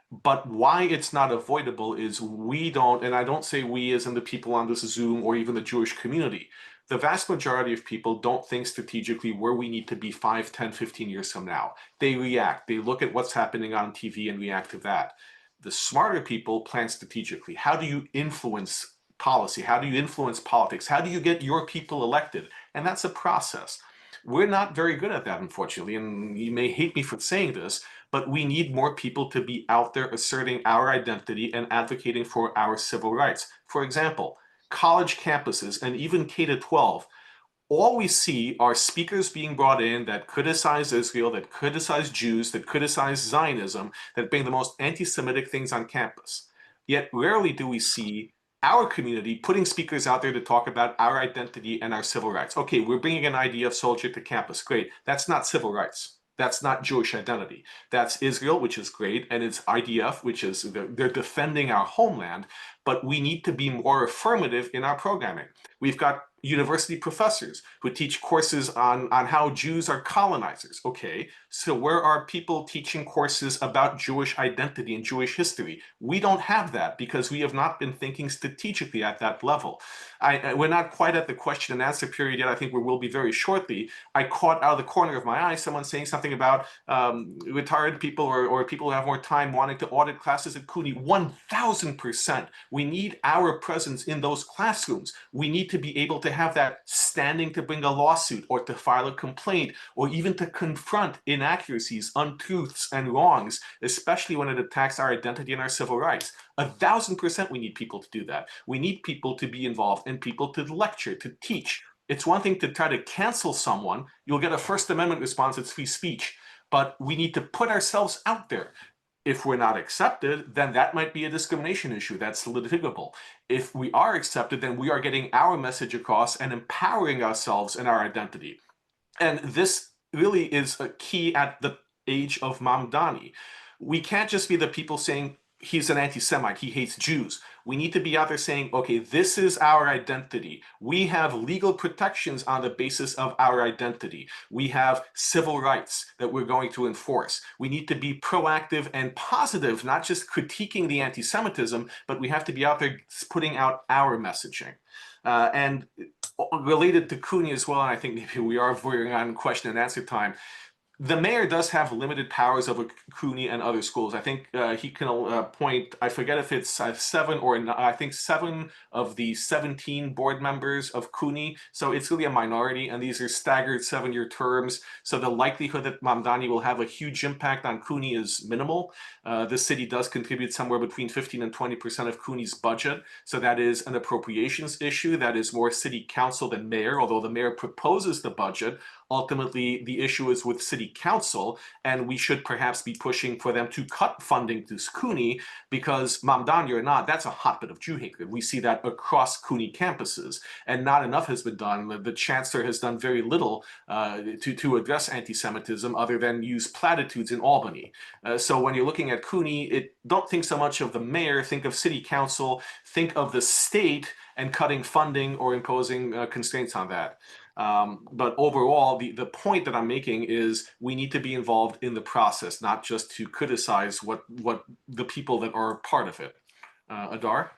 But why it's not avoidable is we don't, and I don't say we as in the people on this Zoom or even the Jewish community, the vast majority of people don't think strategically where we need to be 5, 10, 15 years from now. They react. They look at what's happening on TV and react to that. The smarter people plan strategically. How do you influence policy? How do you influence politics? How do you get your people elected? And that's a process. We're not very good at that, unfortunately, and you may hate me for saying this, but we need more people to be out there asserting our identity and advocating for our civil rights. For example, college campuses and even K to 12, all we see are speakers being brought in that criticize Israel, that criticize Jews, that criticize Zionism, that bring the most anti-Semitic things on campus. Yet rarely do we see our community putting speakers out there to talk about our identity and our civil rights. Okay, we're bringing an IDF soldier to campus. Great. That's not civil rights. That's not Jewish identity. That's Israel, which is great, and it's IDF, which is they're defending our homeland. but we need to be more affirmative in our programming. We've got university professors who teach courses on how Jews are colonizers. Okay, so where are people teaching courses about Jewish identity and Jewish history? We don't have that because we have not been thinking strategically at that level. We're not quite at the question and answer period yet. I think we will be very shortly. I caught out of the corner of my eye someone saying something about retired people or people who have more time wanting to audit classes at CUNY. 1000%. We need our presence in those classrooms. We need to be able to have that standing to bring a lawsuit or to file a complaint or even to confront inaccuracies, untruths, and wrongs, especially when it attacks our identity and our civil rights. 1000% we need people to do that. We need people to be involved and people to lecture, to teach. It's one thing to try to cancel someone. You'll get a First Amendment response, it's free speech. But we need to put ourselves out there. If we're not accepted, then that might be a discrimination issue. That's litigable. If we are accepted, then we are getting our message across and empowering ourselves and our identity. And this really is a key at the age of Mamdani. We can't just be the people saying he's an anti-Semite, he hates Jews. We need to be out there saying, okay, this is our identity. We have legal protections on the basis of our identity. We have civil rights that we're going to enforce. We need to be proactive and positive, not just critiquing the anti-Semitism, but we have to be out there putting out our messaging. And related to CUNY as well, and I think maybe we are veering on question and answer time, the mayor does have limited powers over CUNY and other schools. I think he can appoint, I forget if it's 7 or I think 7 of the 17 board members of CUNY. So it's really a minority, and these are staggered 7-year terms. So the likelihood that Mamdani will have a huge impact on CUNY is minimal. The city does contribute somewhere between 15 and 20% of CUNY's budget. So that is an appropriations issue. That is more city council than mayor, although the mayor proposes the budget. Ultimately, the issue is with city council, and we should perhaps be pushing for them to cut funding to CUNY because Mamdani or not, that's a hotbed of Jew hatred. We see that across CUNY campuses, and not enough has been done. The chancellor has done very little to address anti-Semitism other than use platitudes in Albany. So when you're looking at CUNY, don't think so much of the mayor, think of city council, think of the state and cutting funding or imposing constraints on that. But overall, the point that I'm making is we need to be involved in the process, not just to criticize what the people that are part of it. Adar?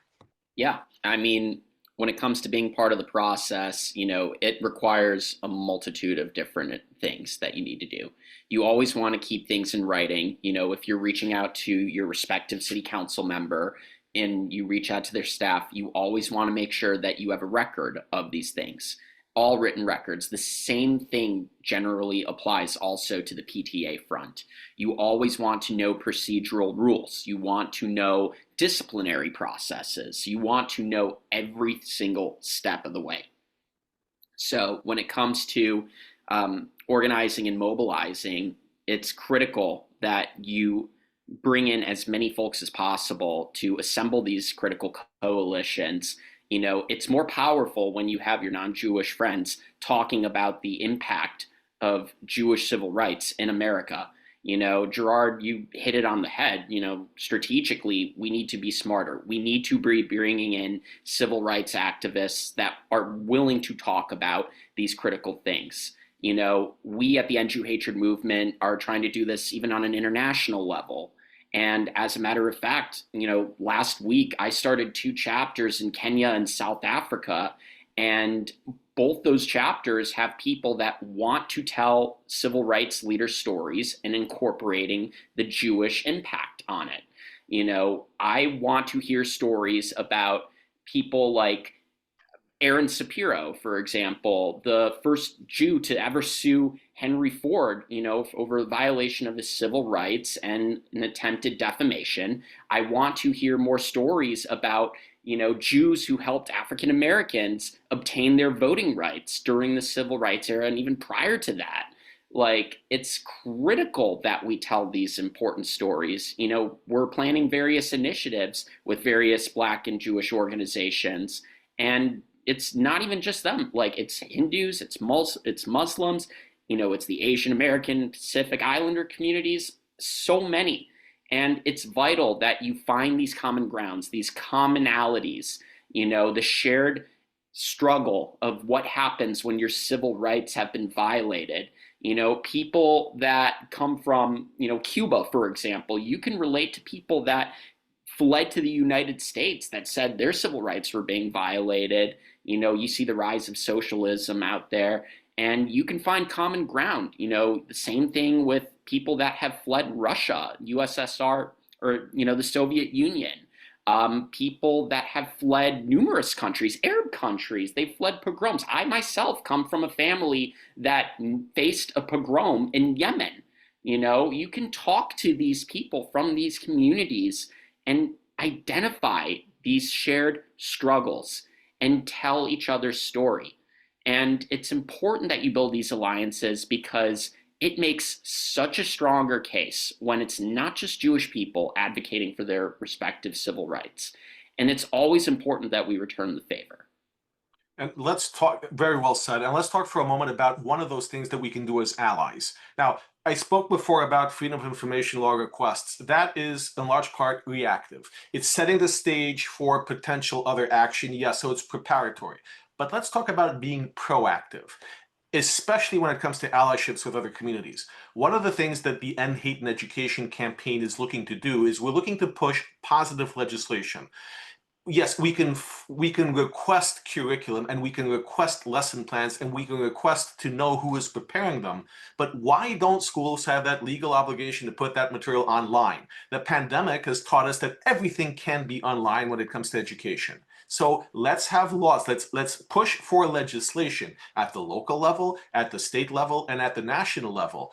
Yeah, I mean, when it comes to being part of the process, it requires a multitude of different things that you need to do. You always want to keep things in writing. If you're reaching out to your respective city council member and you reach out to their staff, you always want to make sure that you have a record of these things. All written records. The same thing generally applies also to the PTA front. You always want to know procedural rules. You want to know disciplinary processes. You want to know every single step of the way. So when it comes to organizing and mobilizing, it's critical that you bring in as many folks as possible to assemble these critical coalitions. It's more powerful when you have your non-Jewish friends talking about the impact of Jewish civil rights in America. Gerard, you hit it on the head. Strategically, we need to be smarter. We need to be bringing in civil rights activists that are willing to talk about these critical things. We at the End Jew Hatred movement are trying to do this even on an international level. And as a matter of fact, last week I started 2 chapters in Kenya and South Africa, and both those chapters have people that want to tell civil rights leader stories and incorporating the Jewish impact on it. I want to hear stories about people like Aaron Shapiro, for example, the first Jew to ever sue Henry Ford, over a violation of his civil rights and an attempted defamation. I want to hear more stories about, Jews who helped African Americans obtain their voting rights during the civil rights era and even prior to that. It's critical that we tell these important stories. We're planning various initiatives with various Black and Jewish organizations, and it's not even just them. It's Hindus, it's Muslims, it's the Asian American Pacific Islander communities, so many. And it's vital that you find these common grounds, these commonalities, the shared struggle of what happens when your civil rights have been violated. People that come from, Cuba, for example, you can relate to people that fled to the United States that said their civil rights were being violated. You see the rise of socialism out there, and you can find common ground. The same thing with people that have fled Russia, USSR, or the Soviet Union. People that have fled numerous countries, Arab countries, they've fled pogroms. I myself come from a family that faced a pogrom in Yemen. You can talk to these people from these communities and identify these shared struggles and tell each other's story. And it's important that you build these alliances because it makes such a stronger case when it's not just Jewish people advocating for their respective civil rights. And it's always important that we return the favor. And let's talk, very well said. And let's talk for a moment about one of those things that we can do as allies. Now, I spoke before about freedom of information law requests. That is in large part reactive. It's setting the stage for potential other action. Yes, so it's preparatory. But let's talk about being proactive, especially when it comes to allyships with other communities. One of the things that the End Hate in Education campaign is looking to do is we're looking to push positive legislation. Yes, we can request curriculum and we can request lesson plans and we can request to know who is preparing them. But why don't schools have that legal obligation to put that material online? The pandemic has taught us that everything can be online when it comes to education. So let's have laws. Let's push for legislation at the local level, at the state level, and at the national level.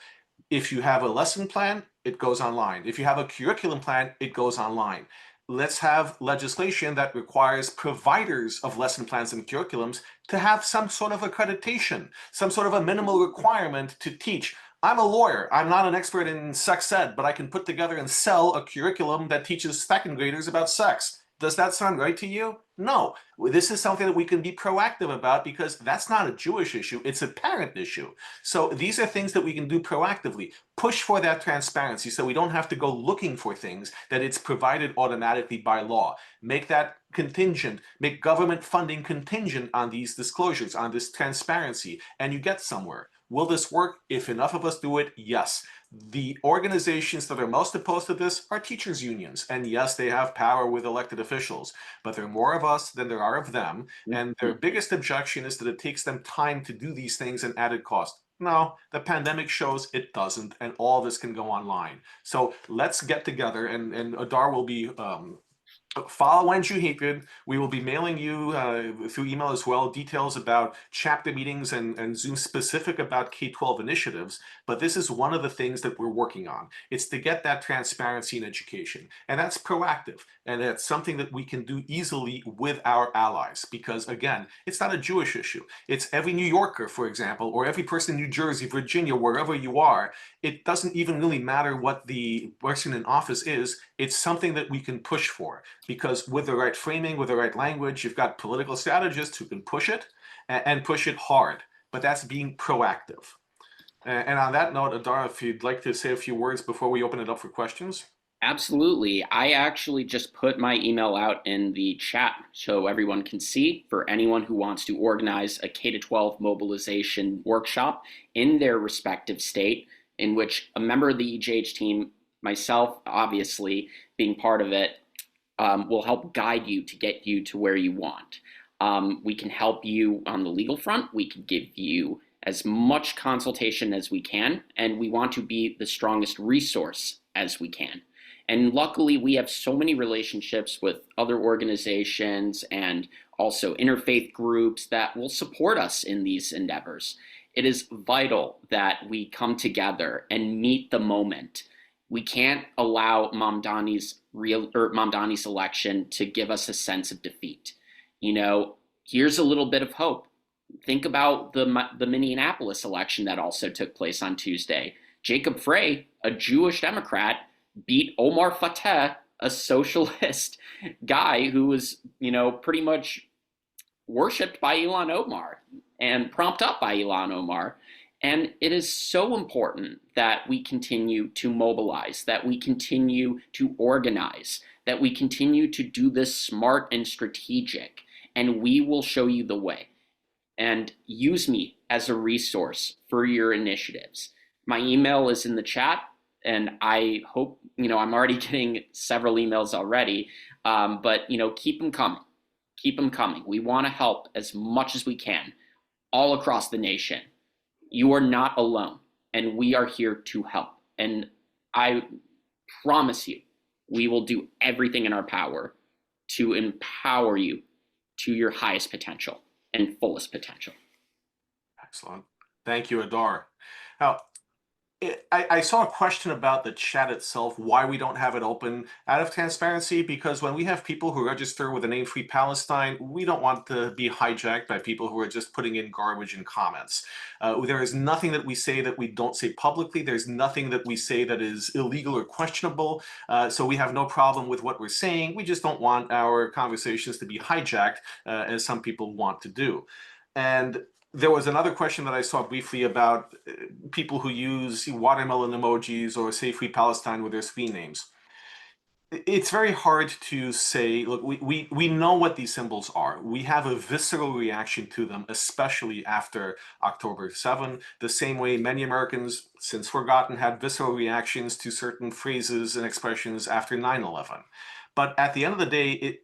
If you have a lesson plan, it goes online. If you have a curriculum plan, it goes online. Let's have legislation that requires providers of lesson plans and curriculums to have some sort of accreditation, some sort of a minimal requirement to teach. I'm a lawyer. I'm not an expert in sex ed, but I can put together and sell a curriculum that teaches second graders about sex. Does that sound right to you? No. This is something that we can be proactive about because that's not a Jewish issue, it's a parent issue. So these are things that we can do proactively. Push for that transparency so we don't have to go looking for things, that it's provided automatically by law. Make that contingent, make government funding contingent on these disclosures, on this transparency, and you get somewhere. Will this work? If enough of us do it, yes. The organizations that are most opposed to this are teachers' unions. And yes, they have power with elected officials, but there are more of us than there are of them. And their biggest objection is that it takes them time to do these things and added cost. No, the pandemic shows it doesn't, and all this can go online. So let's get together, and Adar will be follow When Jew Hatred. We will be mailing you through email as well details about chapter meetings and Zoom specific about K-12 initiatives. But this is one of the things that we're working on. It's to get that transparency in education. And that's proactive. And it's something that we can do easily with our allies. Because again, it's not a Jewish issue. It's every New Yorker, for example, or every person in New Jersey, Virginia, wherever you are. It doesn't even really matter what the person in office is. It's something that we can push for. Because with the right framing, with the right language, you've got political strategists who can push it and push it hard. But that's being proactive. And on that note, Adar, if you'd like to say a few words before we open it up for questions. Absolutely. I actually just put my email out in the chat so everyone can see for anyone who wants to organize a K-12 mobilization workshop in their respective state, in which a member of the EJH team, myself, obviously, being part of it, will help guide you to get you to where you want. We can help you on the legal front. We can give you as much consultation as we can, and we want to be the strongest resource as we can. And luckily, we have so many relationships with other organizations and also interfaith groups that will support us in these endeavors. It is vital that we come together and meet the moment. We can't allow Mamdani's election to give us a sense of defeat. Here's a little bit of hope. Think about the Minneapolis election that also took place on Tuesday. Jacob Frey, a Jewish Democrat, beat Omar Fateh, a socialist guy who was, pretty much worshipped by Ilhan Omar and propped up by Ilhan Omar. And it is so important that we continue to mobilize, that we continue to organize, that we continue to do this smart and strategic, and we will show you the way. And use me as a resource for your initiatives. My email is in the chat, and I hope, I'm already getting several emails already, but, keep them coming. Keep them coming. We want to help as much as we can all across the nation. You are not alone, and we are here to help. And I promise you, we will do everything in our power to empower you to your highest potential and fullest potential. Excellent. Thank you, Adar. Now, I saw a question about the chat itself, why we don't have it open out of transparency, because when we have people who register with the name Free Palestine, we don't want to be hijacked by people who are just putting in garbage in comments. There is nothing that we say that we don't say publicly. There's nothing that we say that is illegal or questionable. So we have no problem with what we're saying. We just don't want our conversations to be hijacked, as some people want to do. And there was another question that I saw briefly about people who use watermelon emojis or say Free Palestine with their screen names. It's very hard to say, look, we know what these symbols are. We have a visceral reaction to them, especially after October 7, the same way many Americans, since forgotten, had visceral reactions to certain phrases and expressions after 9/11. But at the end of the day,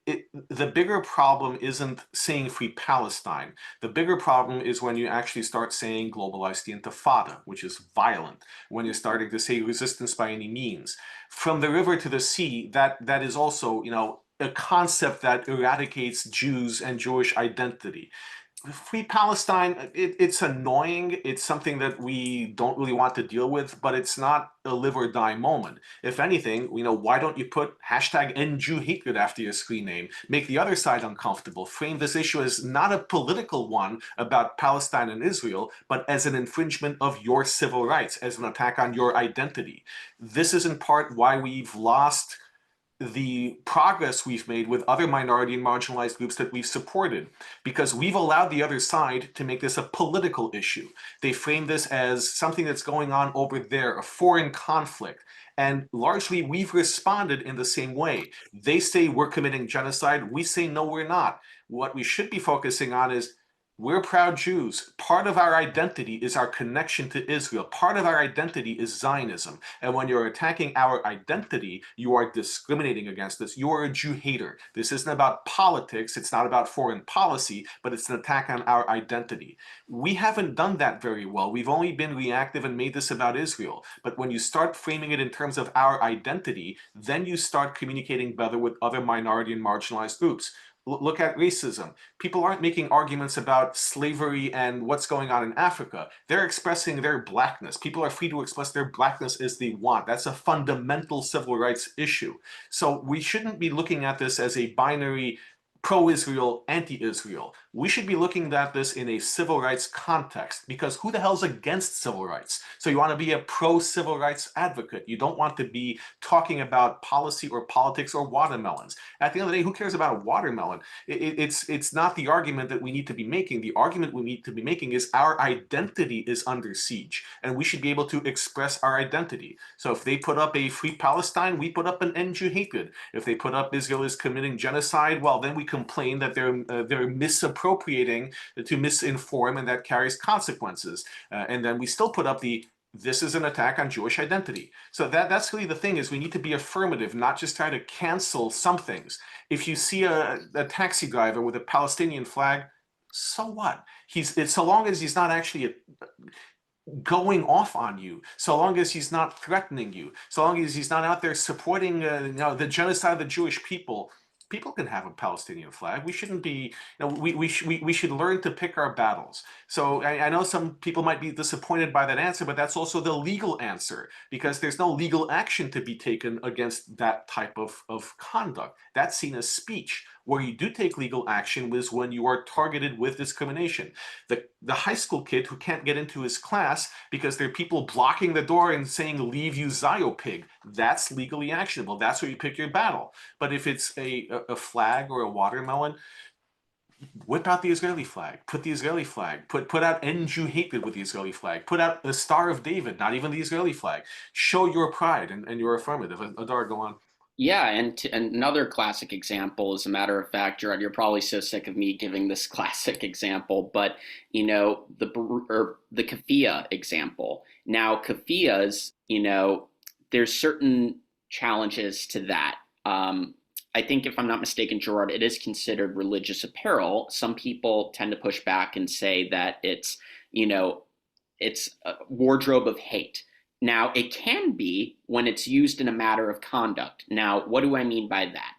the bigger problem isn't saying Free Palestine. The bigger problem is when you actually start saying globalize the Intifada, which is violent, when you're starting to say resistance by any means. From the river to the sea, that is also, a concept that eradicates Jews and Jewish identity. Free Palestine, it's annoying. It's something that we don't really want to deal with, but it's not a live or die moment. If anything, why don't you put #EndJewHatred after your screen name? Make the other side uncomfortable. Frame this issue as not a political one about Palestine and Israel, but as an infringement of your civil rights, as an attack on your identity. This is in part why we've lost the progress we've made with other minority and marginalized groups that we've supported, because we've allowed the other side to make this a political issue. They frame this as something that's going on over there, a foreign conflict. And largely, we've responded in the same way. They say we're committing genocide. We say, no, we're not. What we should be focusing on is we're proud Jews. Part of our identity is our connection to Israel. Part of our identity is Zionism. And when you're attacking our identity, you are discriminating against us. You are a Jew hater. This isn't about politics. It's not about foreign policy, but it's an attack on our identity. We haven't done that very well. We've only been reactive and made this about Israel. But when you start framing it in terms of our identity, then you start communicating better with other minority and marginalized groups. Look at racism. People aren't making arguments about slavery and what's going on in Africa. They're expressing their blackness. People are free to express their blackness as they want. That's a fundamental civil rights issue. So we shouldn't be looking at this as a binary pro-Israel, anti-Israel. We should be looking at this in a civil rights context, because who the hell's against civil rights? So you want to be a pro-civil rights advocate. You don't want to be talking about policy or politics or watermelons. At the end of the day, who cares about a watermelon? It's not the argument that we need to be making. The argument we need to be making is our identity is under siege, and we should be able to express our identity. So if they put up a Free Palestine, we put up an EndJewHatred. If they put up Israel is committing genocide, well, then we complain that they're misappropriating to misinform, and that carries consequences. And then we still put up this is an attack on Jewish identity. So that's really the thing, is we need to be affirmative, not just try to cancel some things. If you see a taxi driver with a Palestinian flag, so what? So long as he's not actually going off on you, so long as he's not threatening you, so long as he's not out there supporting the genocide of the Jewish people, people can have a Palestinian flag. We shouldn't be, we should learn to pick our battles. So I know some people might be disappointed by that answer, but that's also the legal answer, because there's no legal action to be taken against that type of conduct. That's seen as speech. Where you do take legal action is when you are targeted with discrimination. The high school kid who can't get into his class because there are people blocking the door and saying, leave you Ziopig, that's legally actionable. That's where you pick your battle. But if it's a flag or a watermelon, whip out the Israeli flag, put the Israeli flag, put out end Jew hatred with the Israeli flag, put out the Star of David, not even the Israeli flag. Show your pride and your affirmative. Adar, go on. Yeah, and another classic example, as a matter of fact, Gerard, you're probably so sick of me giving this classic example, but the kafia example. Now, kafias, there's certain challenges to that. I think, if I'm not mistaken, Gerard, it is considered religious apparel. Some people tend to push back and say that you know, it's a wardrobe of hate. Now, it can be when it's used in a matter of conduct. Now, what do I mean by that?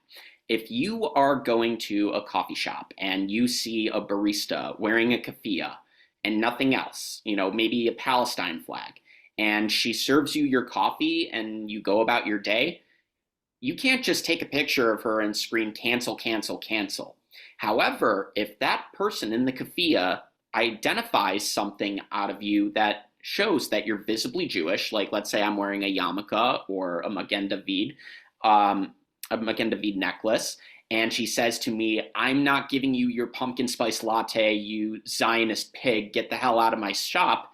If you are going to a coffee shop and you see a barista wearing a keffiyeh and nothing else, maybe a Palestine flag, and she serves you your coffee and you go about your day, you can't just take a picture of her and scream cancel, cancel, cancel. However, if that person in the keffiyeh identifies something out of you that shows that you're visibly Jewish, like let's say I'm wearing a yarmulke or a Magen David necklace, and she says to me, "I'm not giving you your pumpkin spice latte, you Zionist pig, get the hell out of my shop,"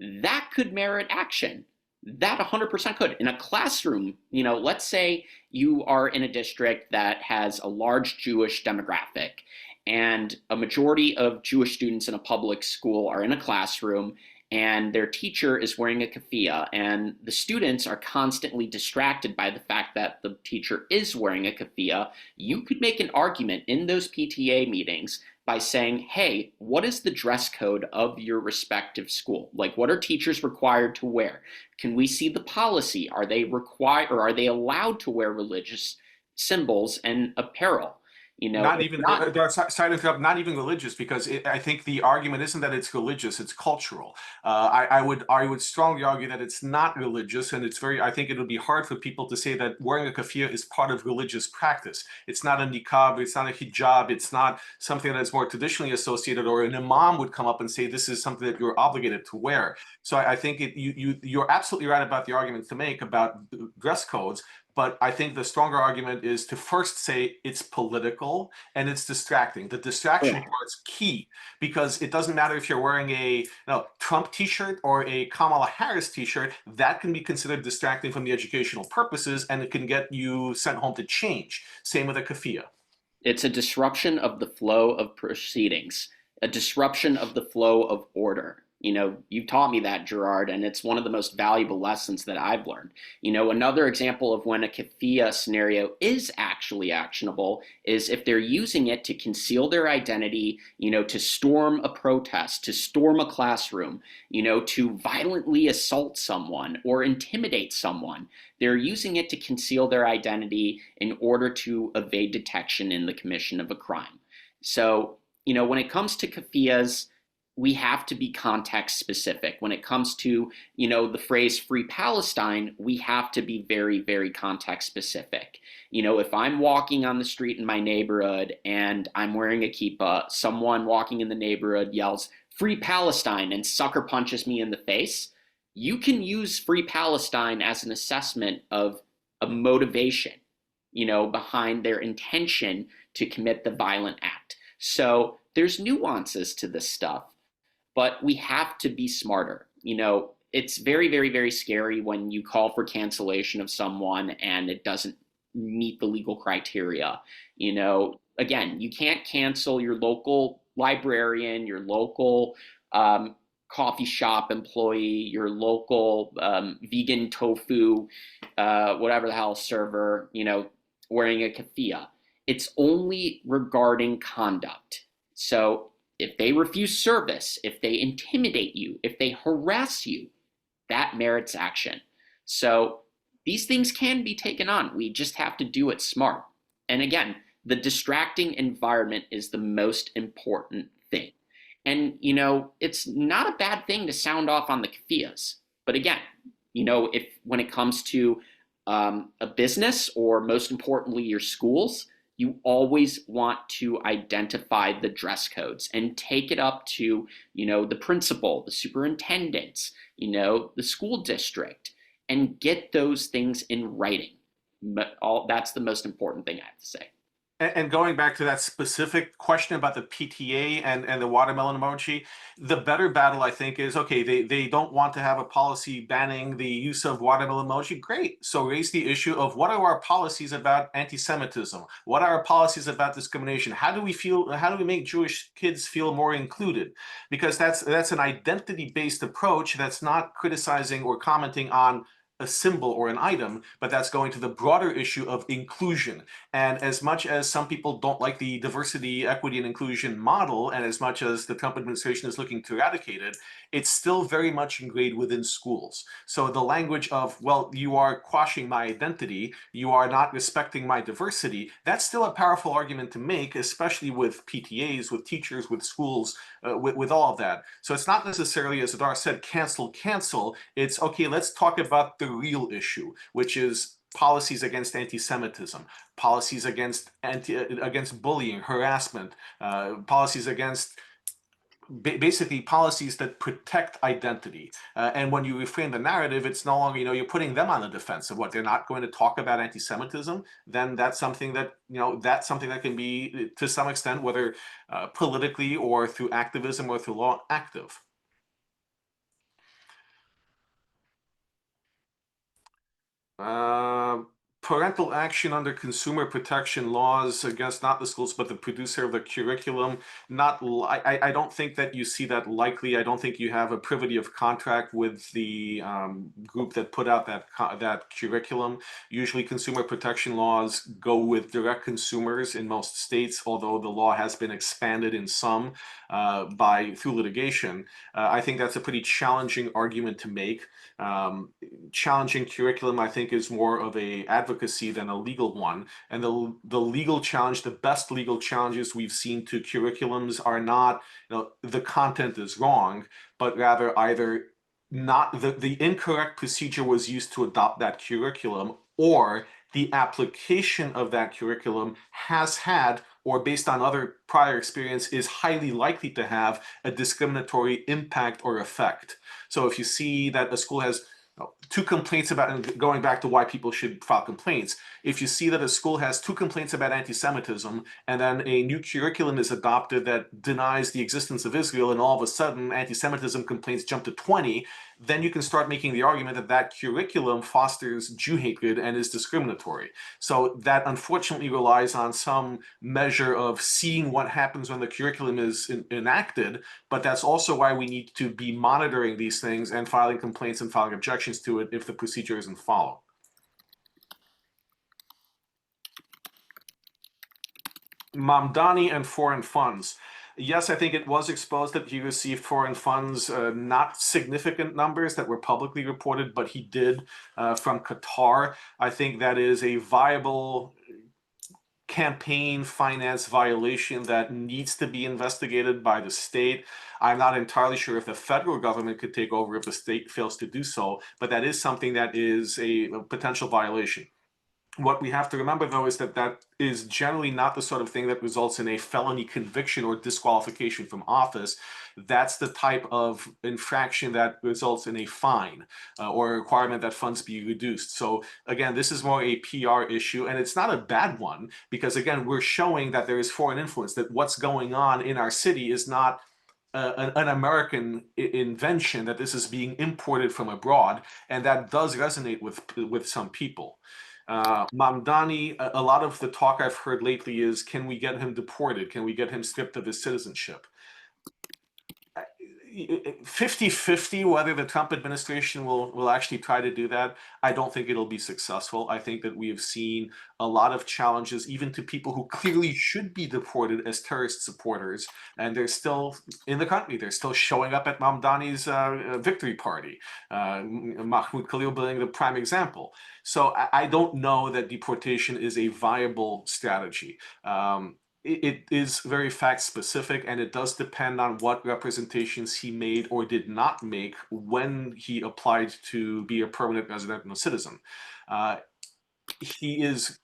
that could merit action. That 100% could. In a classroom, let's say you are in a district that has a large Jewish demographic, and a majority of Jewish students in a public school are in a classroom, and their teacher is wearing a keffiyeh, and the students are constantly distracted by the fact that the teacher is wearing a keffiyeh. You could make an argument in those PTA meetings by saying, hey, what is the dress code of your respective school? Like, what are teachers required to wear? Can we see the policy? Are they required, or are they allowed to wear religious symbols and apparel? Not If even, not, sorry to interrupt, not even religious, because I think the argument isn't that it's religious, it's cultural. I would strongly argue that it's not religious, and I think it would be hard for people to say that wearing a keffiyeh is part of religious practice. It's not a niqab, it's not a hijab, it's not something that is more traditionally associated, or an imam would come up and say this is something that you're obligated to wear. So I think you're absolutely right about the argument to make about dress codes. But I think the stronger argument is to first say it's political and it's distracting. The distraction correct. part's key, because it doesn't matter if you're wearing a Trump t-shirt or a Kamala Harris t-shirt. That can be considered distracting from the educational purposes, and it can get you sent home to change. Same with a keffiyeh. It's a disruption of the flow of proceedings, a disruption of the flow of order. You've taught me that, Gerard, and it's one of the most valuable lessons that I've learned. Another example of when a keffiyeh scenario is actually actionable is if they're using it to conceal their identity, to storm a protest, to storm a classroom, to violently assault someone or intimidate someone. They're using it to conceal their identity in order to evade detection in the commission of a crime. So, when it comes to keffiyehs, we have to be context specific. When it comes to, the phrase free Palestine, we have to be very, very context specific. If I'm walking on the street in my neighborhood and I'm wearing a kippah, someone walking in the neighborhood yells, free Palestine, and sucker punches me in the face, you can use free Palestine as an assessment of a motivation, behind their intention to commit the violent act. So there's nuances to this stuff, but we have to be smarter. It's very, very, very scary when you call for cancellation of someone and it doesn't meet the legal criteria. Again, you can't cancel your local librarian, your local coffee shop employee, your local vegan tofu, whatever the hell server, wearing a keffiyeh. It's only regarding conduct. So if they refuse service, if they intimidate you, if they harass you, that merits action. So these things can be taken on. We just have to do it smart. And again, the distracting environment is the most important thing. And, it's not a bad thing to sound off on the keffiyehs. But again, if when it comes to a business, or most importantly, your schools, you always want to identify the dress codes and take it up to, the principal, the superintendents, the school district, and get those things in writing. That's the most important thing I have to say. And going back to that specific question about the PTA and the watermelon emoji, the better battle, I think, is okay, they don't want to have a policy banning the use of watermelon emoji. Great. So raise the issue of what are our policies about anti-Semitism? What are our policies about discrimination? How do we make Jewish kids feel more included? Because that's an identity-based approach that's not criticizing or commenting on a symbol or an item, but that's going to the broader issue of inclusion. And as much as some people don't like the diversity, equity, and inclusion model, and as much as the Trump administration is looking to eradicate it, it's still very much ingrained within schools. So the language of, well, you are quashing my identity, you are not respecting my diversity, that's still a powerful argument to make, especially with PTAs, with teachers, with schools, with all of that. So it's not necessarily, as Adar said, cancel, cancel. It's, okay, let's talk about the real issue, which is policies against anti-Semitism, policies against bullying, harassment, policies against basically policies that protect identity. And when you reframe the narrative, it's no longer, you're putting them on the defensive. What, they're not going to talk about anti-Semitism? Then that's something that can be, to some extent, whether politically or through activism or through law, active. Uh, Parental action under consumer protection laws against not the schools but the producer of the curriculum. Not, I don't think that you see that likely. I don't think you have a privity of contract with the group that put out that curriculum. Usually, consumer protection laws go with direct consumers in most states, although the law has been expanded in some through litigation. I think that's a pretty challenging argument to make. Challenging curriculum, I think, is more of a advocacy than a legal one. And the legal challenge, the best legal challenges we've seen to curriculums are not, the content is wrong, but rather either not the incorrect procedure was used to adopt that curriculum, or the application of that curriculum has had, or based on other prior experience, is highly likely to have a discriminatory impact or effect. So if you see that a school has two complaints about, and going back to why people should file complaints, if you see that a school has two complaints about anti-Semitism and then a new curriculum is adopted that denies the existence of Israel, and all of a sudden anti-Semitism complaints jump to 20, then you can start making the argument that that curriculum fosters Jew hatred and is discriminatory. So that unfortunately relies on some measure of seeing what happens when the curriculum is enacted, but that's also why we need to be monitoring these things and filing complaints and filing objections to it if the procedure isn't followed. Mamdani and foreign funds. Yes, I think it was exposed that he received foreign funds, not significant numbers that were publicly reported, but he did from Qatar. I think that is a viable campaign finance violation that needs to be investigated by the state. I'm not entirely sure if the federal government could take over if the state fails to do so, but that is something that is a potential violation. What we have to remember, though, is that that is generally not the sort of thing that results in a felony conviction or disqualification from office. That's the type of infraction that results in a fine or a requirement that funds be reduced. So again, this is more a PR issue, and it's not a bad one because, again, we're showing that there is foreign influence, that what's going on in our city is not an American invention, that this is being imported from abroad, and that does resonate with some people. Mamdani, a lot of the talk I've heard lately is, can we get him deported? Can we get him stripped of his citizenship? 50-50 whether the Trump administration will actually try to do that. I don't think it'll be successful. I think that we have seen a lot of challenges, even to people who clearly should be deported as terrorist supporters, and they're still in the country. They're still showing up at Mamdani's victory party. Mahmoud Khalil being the prime example. So I don't know that deportation is a viable strategy. It is very fact specific, and it does depend on what representations he made or did not make when he applied to be a permanent resident and a citizen. He is,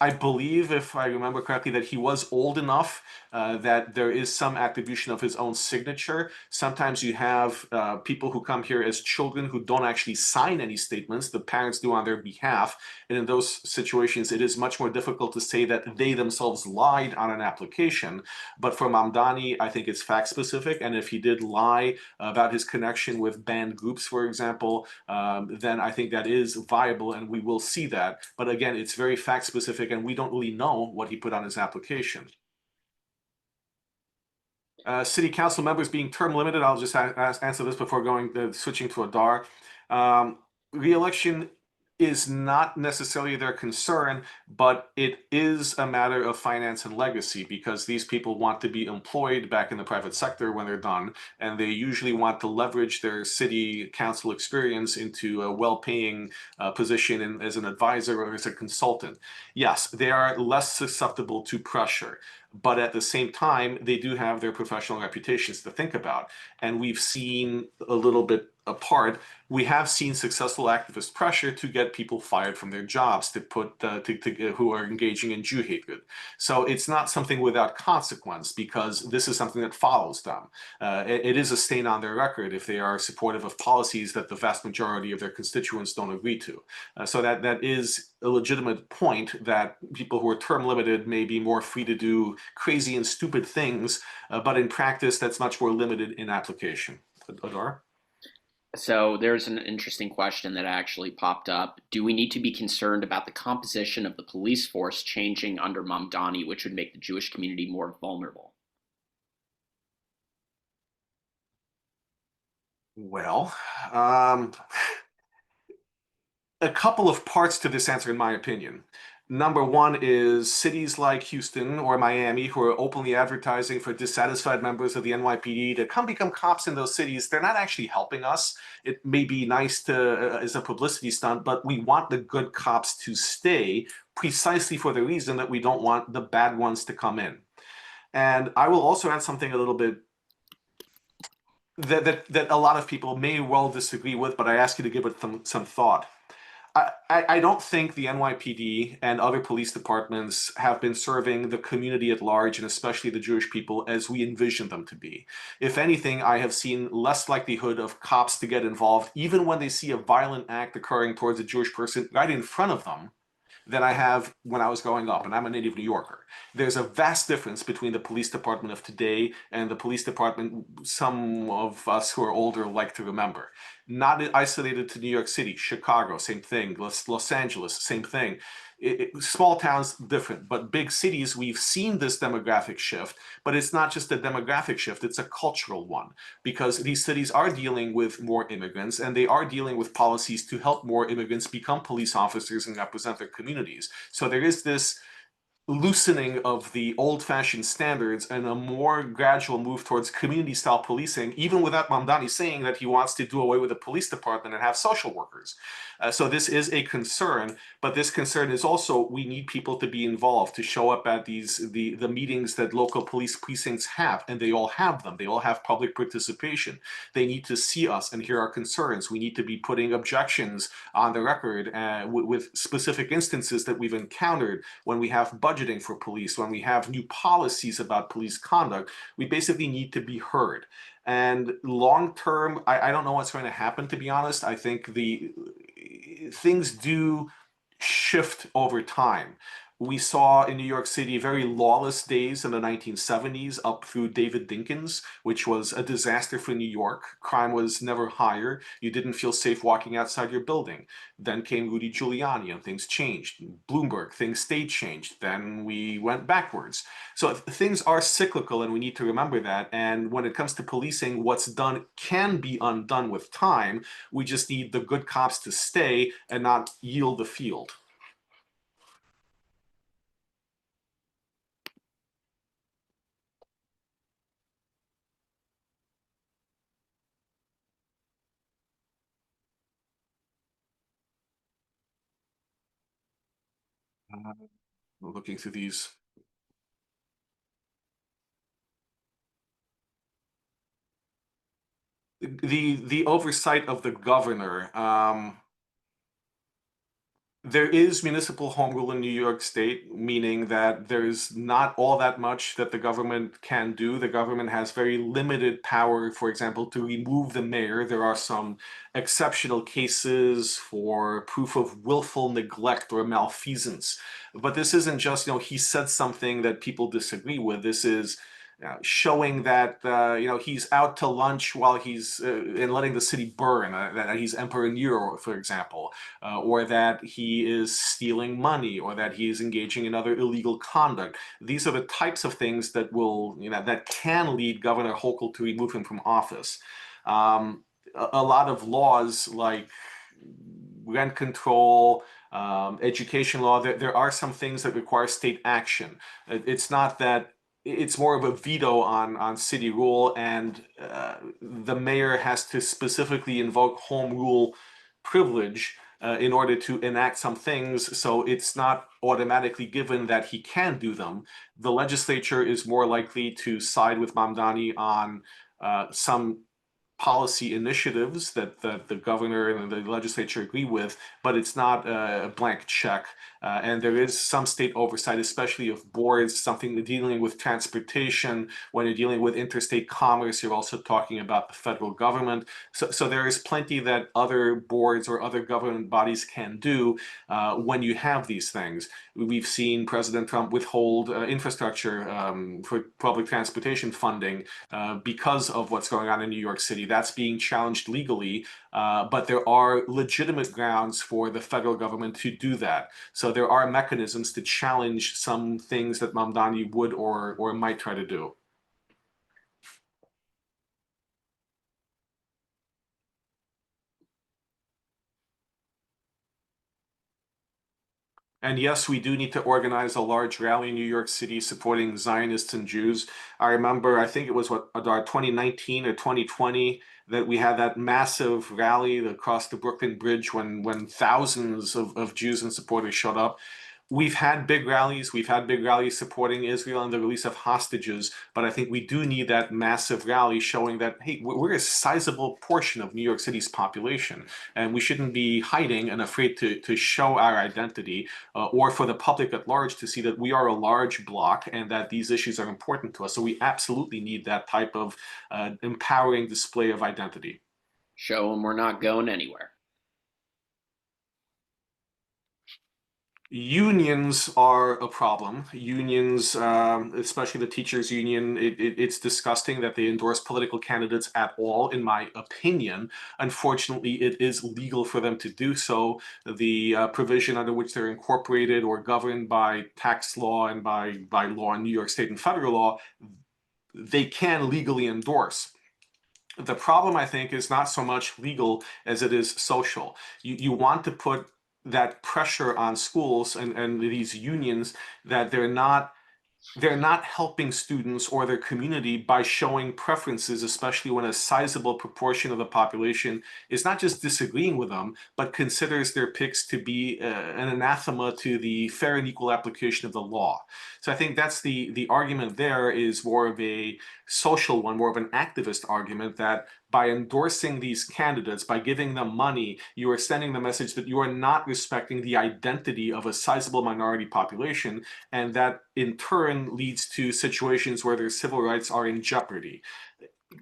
I believe, if I remember correctly, that he was old enough that there is some attribution of his own signature. Sometimes you have people who come here as children who don't actually sign any statements. The parents do on their behalf. And in those situations, it is much more difficult to say that they themselves lied on an application. But for Mamdani, I think it's fact specific. And if he did lie about his connection with banned groups, for example, then I think that is viable and we will see that. But again, it's very fact specific and we don't really know what he put on his application. City council members being term limited, I'll just answer this before switching to Adar. Re-election is not necessarily their concern, but it is a matter of finance and legacy because these people want to be employed back in the private sector when they're done, and they usually want to leverage their city council experience into a well-paying position as an advisor or as a consultant. Yes, they are less susceptible to pressure, but at the same time, they do have their professional reputations to think about. And we've seen a little bit apart, we have seen successful activist pressure to get people fired from their jobs, who are engaging in Jew hatred. So it's not something without consequence because this is something that follows them. It is a stain on their record if they are supportive of policies that the vast majority of their constituents don't agree to. So that is a legitimate point that people who are term limited may be more free to do crazy and stupid things, but in practice, that's much more limited in application. Adar? So there's an interesting question that actually popped up. Do we need to be concerned about the composition of the police force changing under Mamdani, which would make the Jewish community more vulnerable? Well, um, a couple of parts to this answer, in my opinion. Number one is cities like Houston or Miami, who are openly advertising for dissatisfied members of the NYPD to come become cops in those cities. They're not actually helping us. It may be nice as a publicity stunt, but we want the good cops to stay precisely for the reason that we don't want the bad ones to come in. And I will also add something a little bit that a lot of people may well disagree with, but I ask you to give it some thought. I don't think the NYPD and other police departments have been serving the community at large, and especially the Jewish people, as we envision them to be. If anything, I have seen less likelihood of cops to get involved, even when they see a violent act occurring towards a Jewish person right in front of them, than I have when I was growing up, and I'm a native New Yorker. There's a vast difference between the police department of today and the police department some of us who are older like to remember. Not isolated to New York City, Chicago, same thing, Los Angeles, same thing. Small towns, different, but big cities, we've seen this demographic shift, but it's not just a demographic shift, it's a cultural one, because these cities are dealing with more immigrants and they are dealing with policies to help more immigrants become police officers and represent their communities. So there is this loosening of the old-fashioned standards and a more gradual move towards community-style policing, even without Mamdani saying that he wants to do away with the police department and have social workers. So this is a concern, but this concern is also we need people to be involved, to show up at the meetings that local police precincts have, and they all have them. They all have public participation. They need to see us and hear our concerns. We need to be putting objections on the record with specific instances that we've encountered when we have budgeting for police, when we have new policies about police conduct. We basically need to be heard. And long term, I don't know what's going to happen, to be honest. I think the things do shift over time. We saw in New York City very lawless days in the 1970s up through David Dinkins, which was a disaster for New York. Crime was never higher. You didn't feel safe walking outside your building. Then came Rudy Giuliani and things changed. Bloomberg, things stayed changed. Then we went backwards. So things are cyclical and we need to remember that. And when it comes to policing, what's done can be undone with time. We just need the good cops to stay and not yield the field. Looking through these. The oversight of the governor. There is municipal home rule in New York State, meaning that there's not all that much that the government can do. The government has very limited power, for example, to remove the mayor. There are some exceptional cases for proof of willful neglect or malfeasance. But this isn't just, he said something that people disagree with. This is showing that he's out to lunch while he's and letting the city burn, that he's Emperor Nero, for example, or that he is stealing money, or that he is engaging in other illegal conduct. These are the types of things that that can lead Governor Hochul to remove him from office. A lot of laws like rent control, education law, there are some things that require state action. It's not that it's more of a veto on city rule, and the mayor has to specifically invoke home rule privilege in order to enact some things. So it's not automatically given that he can do them. The legislature is more likely to side with Mamdani on some policy initiatives that the governor and the legislature agree with, but it's not a blank check. And there is some state oversight, especially of boards, something dealing with transportation. When you're dealing with interstate commerce, you're also talking about the federal government. So there is plenty that other boards or other government bodies can do when you have these things. We've seen President Trump withhold infrastructure for public transportation funding because of what's going on in New York City. That's being challenged legally, but there are legitimate grounds for the federal government to do that. So there are mechanisms to challenge some things that Mamdani would or might try to do. And yes, we do need to organize a large rally in New York City supporting Zionists and Jews. I remember, I think it was Adar, 2019 or 2020, that we had that massive rally across the Brooklyn Bridge when thousands of Jews and supporters showed up. We've had big rallies supporting Israel and the release of hostages, but I think we do need that massive rally showing that, hey, we're a sizable portion of New York City's population, and we shouldn't be hiding and afraid to show our identity, or for the public at large to see that we are a large bloc and that these issues are important to us. So we absolutely need that type of empowering display of identity. Show them we're not going anywhere. Unions are a problem. Unions, especially the teachers' union, it's disgusting that they endorse political candidates at all, in my opinion. Unfortunately, it is legal for them to do so. The provision under which they're incorporated or governed by tax law and by law in New York State and federal law, they can legally endorse. The problem, I think, is not so much legal as it is social. You want to put that pressure on schools and these unions that they're not helping students or their community by showing preferences, especially when a sizable proportion of the population is not just disagreeing with them, but considers their picks to be an anathema to the fair and equal application of the law. So I think that's the argument there is more of a social one, more of an activist argument that by endorsing these candidates, by giving them money, you are sending the message that you are not respecting the identity of a sizable minority population, and that in turn leads to situations where their civil rights are in jeopardy.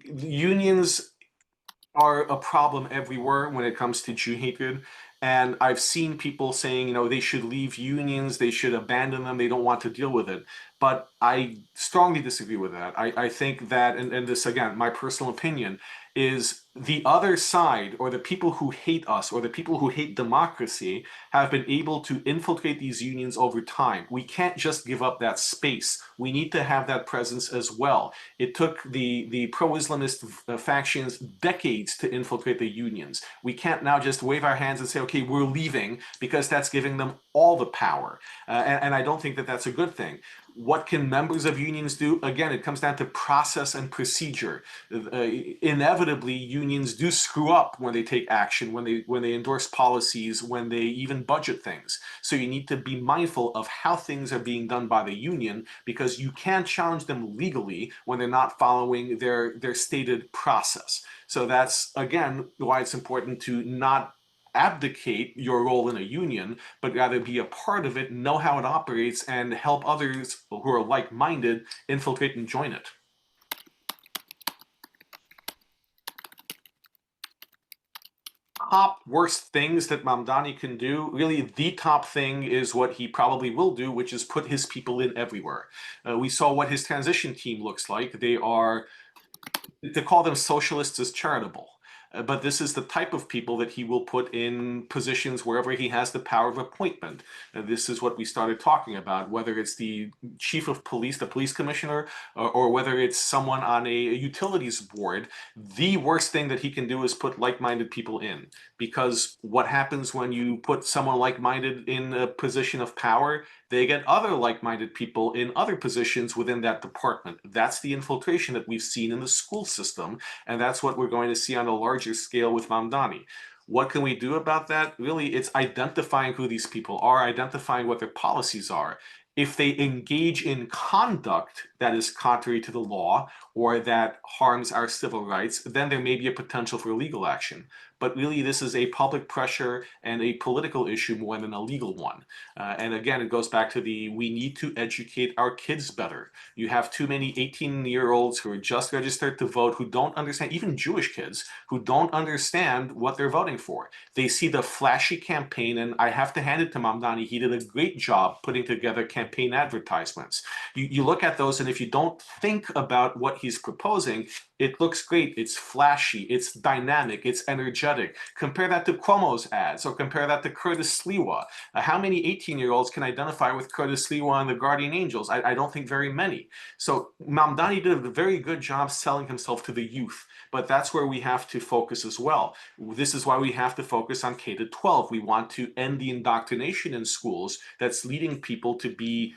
Unions are a problem everywhere when it comes to Jew hatred. And I've seen people saying, they should leave unions, they should abandon them, they don't want to deal with it. But I strongly disagree with that. I think that, and this again, my personal opinion, is the other side, or the people who hate us, or the people who hate democracy, have been able to infiltrate these unions over time. We can't just give up that space. We need to have that presence as well. It took the pro-Islamist factions decades to infiltrate the unions. We can't now just wave our hands and say, okay, we're leaving, because that's giving them all the power. And I don't think that that's a good thing. What can members of unions do? Again, it comes down to process and procedure. Inevitably, unions do screw up when they take action, when they endorse policies, when they even budget things. So you need to be mindful of how things are being done by the union, because you can challenge them legally when they're not following their stated process. So that's, again, why it's important to not abdicate your role in a union, but rather be a part of it, know how it operates, and help others who are like-minded infiltrate and join it. Top worst things that Mamdani can do, really the top thing is what he probably will do, which is put his people in everywhere. We saw what his transition team looks like. They are, to call them socialists is charitable. But this is the type of people that he will put in positions wherever he has the power of appointment. This is what we started talking about, whether it's the chief of police, the police commissioner, or whether it's someone on a utilities board. The worst thing that he can do is put like-minded people in, because what happens when you put someone like-minded in a position of power? They get other like-minded people in other positions within that department. That's the infiltration that we've seen in the school system, and that's what we're going to see on a larger scale with Mamdani. What can we do about that? Really, it's identifying who these people are, identifying what their policies are. If they engage in conduct that is contrary to the law or that harms our civil rights, then there may be a potential for legal action. But really, this is a public pressure and a political issue more than a legal one. And again, it goes back to we need to educate our kids better. You have too many 18-year-olds who are just registered to vote who don't understand, even Jewish kids, who don't understand what they're voting for. They see the flashy campaign, and I have to hand it to Mamdani. He did a great job putting together campaign advertisements. You look at those, and if you don't think about what he's proposing, it looks great. It's flashy. It's dynamic. It's energetic. Compare that to Cuomo's ads, or compare that to Curtis Sliwa. How many 18-year-olds can identify with Curtis Sliwa and the Guardian Angels? I don't think very many. So Mamdani did a very good job selling himself to the youth, but that's where we have to focus as well. This is why we have to focus on K to 12. We want to end the indoctrination in schools that's leading people to be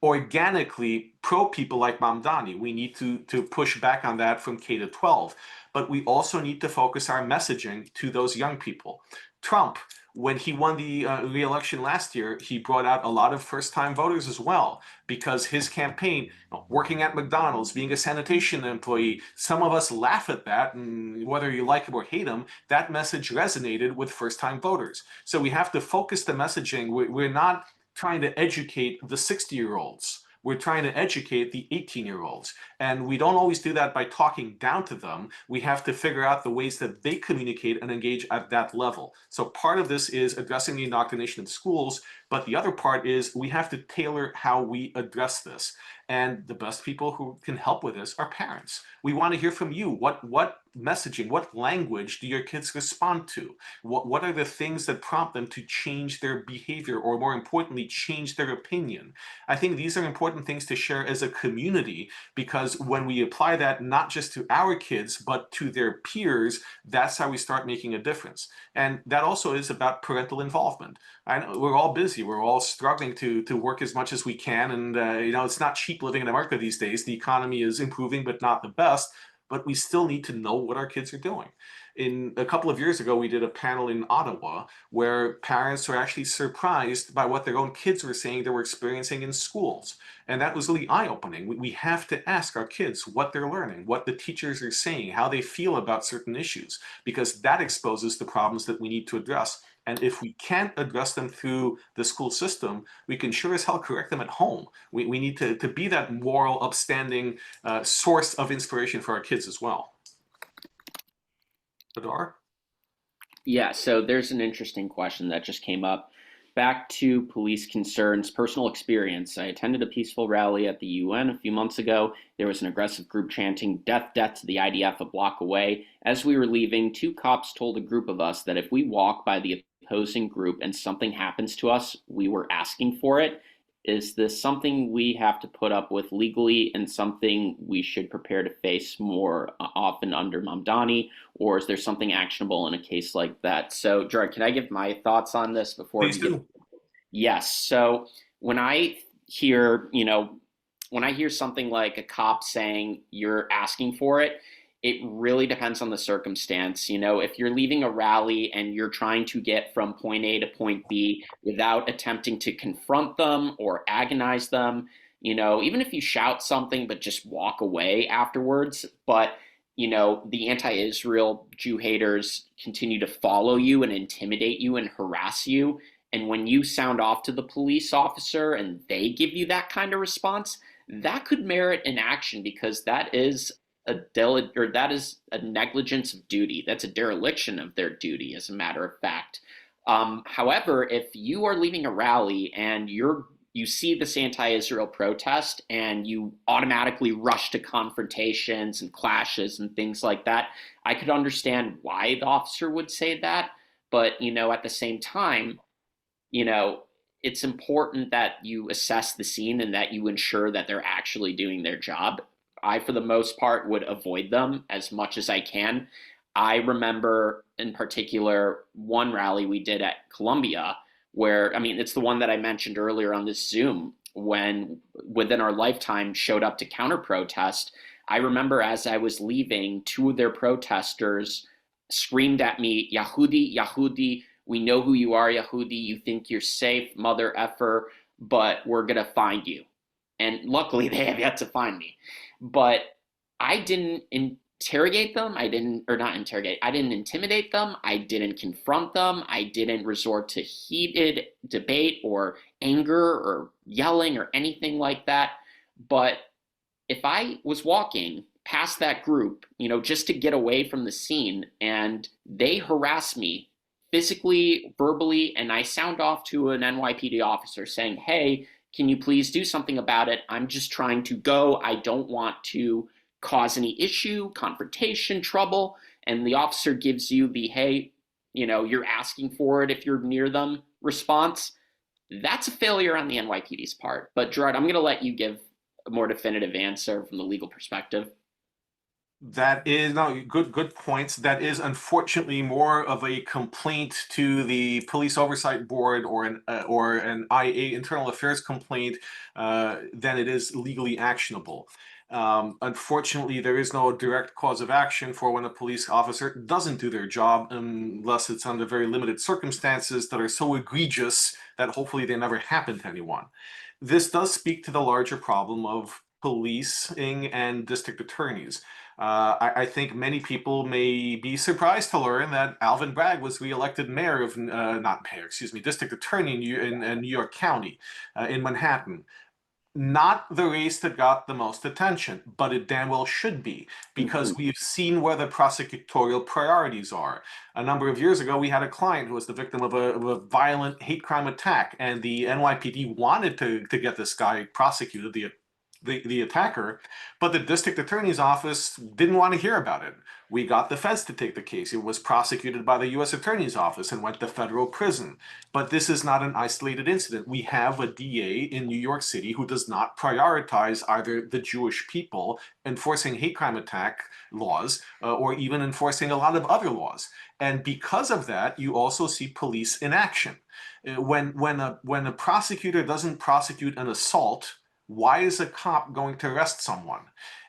organically pro people like Mamdani. We need to push back on that from K to 12. But we also need to focus our messaging to those young people. Trump, when he won the re-election last year, he brought out a lot of first-time voters as well, because his campaign, working at McDonald's, being a sanitation employee, some of us laugh at that, and whether you like him or hate him, that message resonated with first-time voters. So we have to focus the messaging. We're not trying to educate the 60-year-olds. We're trying to educate the 18-year-olds. And we don't always do that by talking down to them. We have to figure out the ways that they communicate and engage at that level. So part of this is addressing the indoctrination in schools, but the other part is we have to tailor how we address this. And the best people who can help with this are parents. We want to hear from you. What messaging, what language do your kids respond to? What are the things that prompt them to change their behavior, or more importantly, change their opinion? I think these are important things to share as a community, because when we apply that not just to our kids, but to their peers, that's how we start making a difference. And that also is about parental involvement. I know we're all busy. We're all struggling to work as much as we can. And, it's not cheap living in America these days. The economy is improving, but not the best. But we still need to know what our kids are doing. A couple of years ago, we did a panel in Ottawa where parents were actually surprised by what their own kids were saying they were experiencing in schools. And that was really eye-opening. We have to ask our kids what they're learning, what the teachers are saying, how they feel about certain issues, because that exposes the problems that we need to address. And if we can't address them through the school system, we can sure as hell correct them at home. We need to be that moral, upstanding source of inspiration for our kids as well. Adar? Yeah, so there's an interesting question that just came up. Back to police concerns, personal experience. I attended a peaceful rally at the UN a few months ago. There was an aggressive group chanting, "Death, death to the IDF," a block away. As we were leaving, two cops told a group of us that if we walk by the opposing group and something happens to us, we were asking for it. Is this something we have to put up with legally, and something we should prepare to face more often under Mamdani, or is there something actionable in a case like that? So, Gerard, can I give my thoughts on this before Please you get? do. Yes. So when I hear, when I hear something like a cop saying you're asking for it, it really depends on the circumstance. If you're leaving a rally and you're trying to get from point A to point B without attempting to confront them or agonize them, even if you shout something but just walk away afterwards, but the anti-Israel Jew haters continue to follow you and intimidate you and harass you. And when you sound off to the police officer and they give you that kind of response, that could merit an action because that is a negligence of duty. That's a dereliction of their duty, as a matter of fact. However, if you are leaving a rally and you see this anti-Israel protest and you automatically rush to confrontations and clashes and things like that, I could understand why the officer would say that. But, at the same time, you know, it's important that you assess the scene and that you ensure that they're actually doing their job. I, for the most part, would avoid them as much as I can. I remember in particular one rally we did at Columbia where, I mean, it's the one that I mentioned earlier on this Zoom when within our lifetime showed up to counter protest. I remember as I was leaving, two of their protesters screamed at me, Yahudi, Yahudi, we know who you are, Yahudi. You think you're safe, mother effer, but we're going to find you. And luckily, they have yet to find me. But I didn't interrogate them. I didn't, or not interrogate, I didn't intimidate them. I didn't confront them. I didn't resort to heated debate or anger or yelling or anything like that. But if I was walking past that group, just to get away from the scene and they harass me physically, verbally, and I sound off to an NYPD officer saying, hey, can you please do something about it? I'm just trying to go. I don't want to cause any issue, confrontation, trouble. And the officer gives you the, hey, you're asking for it if you're near them response. That's a failure on the NYPD's part. But Gerard, I'm going to let you give a more definitive answer from the legal perspective. That is no good points. That is unfortunately more of a complaint to the Police Oversight Board or an IA internal affairs complaint than it is legally actionable. Unfortunately, there is no direct cause of action for when a police officer doesn't do their job unless it's under very limited circumstances that are so egregious that hopefully they never happen to anyone. This does speak to the larger problem of policing and district attorneys. I think many people may be surprised to learn that Alvin Bragg was reelected mayor of, not mayor, excuse me, district attorney in New York County, in Manhattan. Not the race that got the most attention, but it damn well should be, because Mm-hmm. we've seen where the prosecutorial priorities are. A number of years ago, we had a client who was the victim of a violent hate crime attack, and the NYPD wanted to get this guy prosecuted, the attacker, but the district attorney's office didn't want to hear about it. We got the feds to take the case. It was prosecuted by the U.S. Attorney's Office and went to federal prison. But this is not an isolated incident. We have a DA in New York City who does not prioritize either the Jewish people enforcing hate crime attack laws or even enforcing a lot of other laws. And because of that, you also see police in action. When a prosecutor doesn't prosecute an assault, why is a cop going to arrest someone?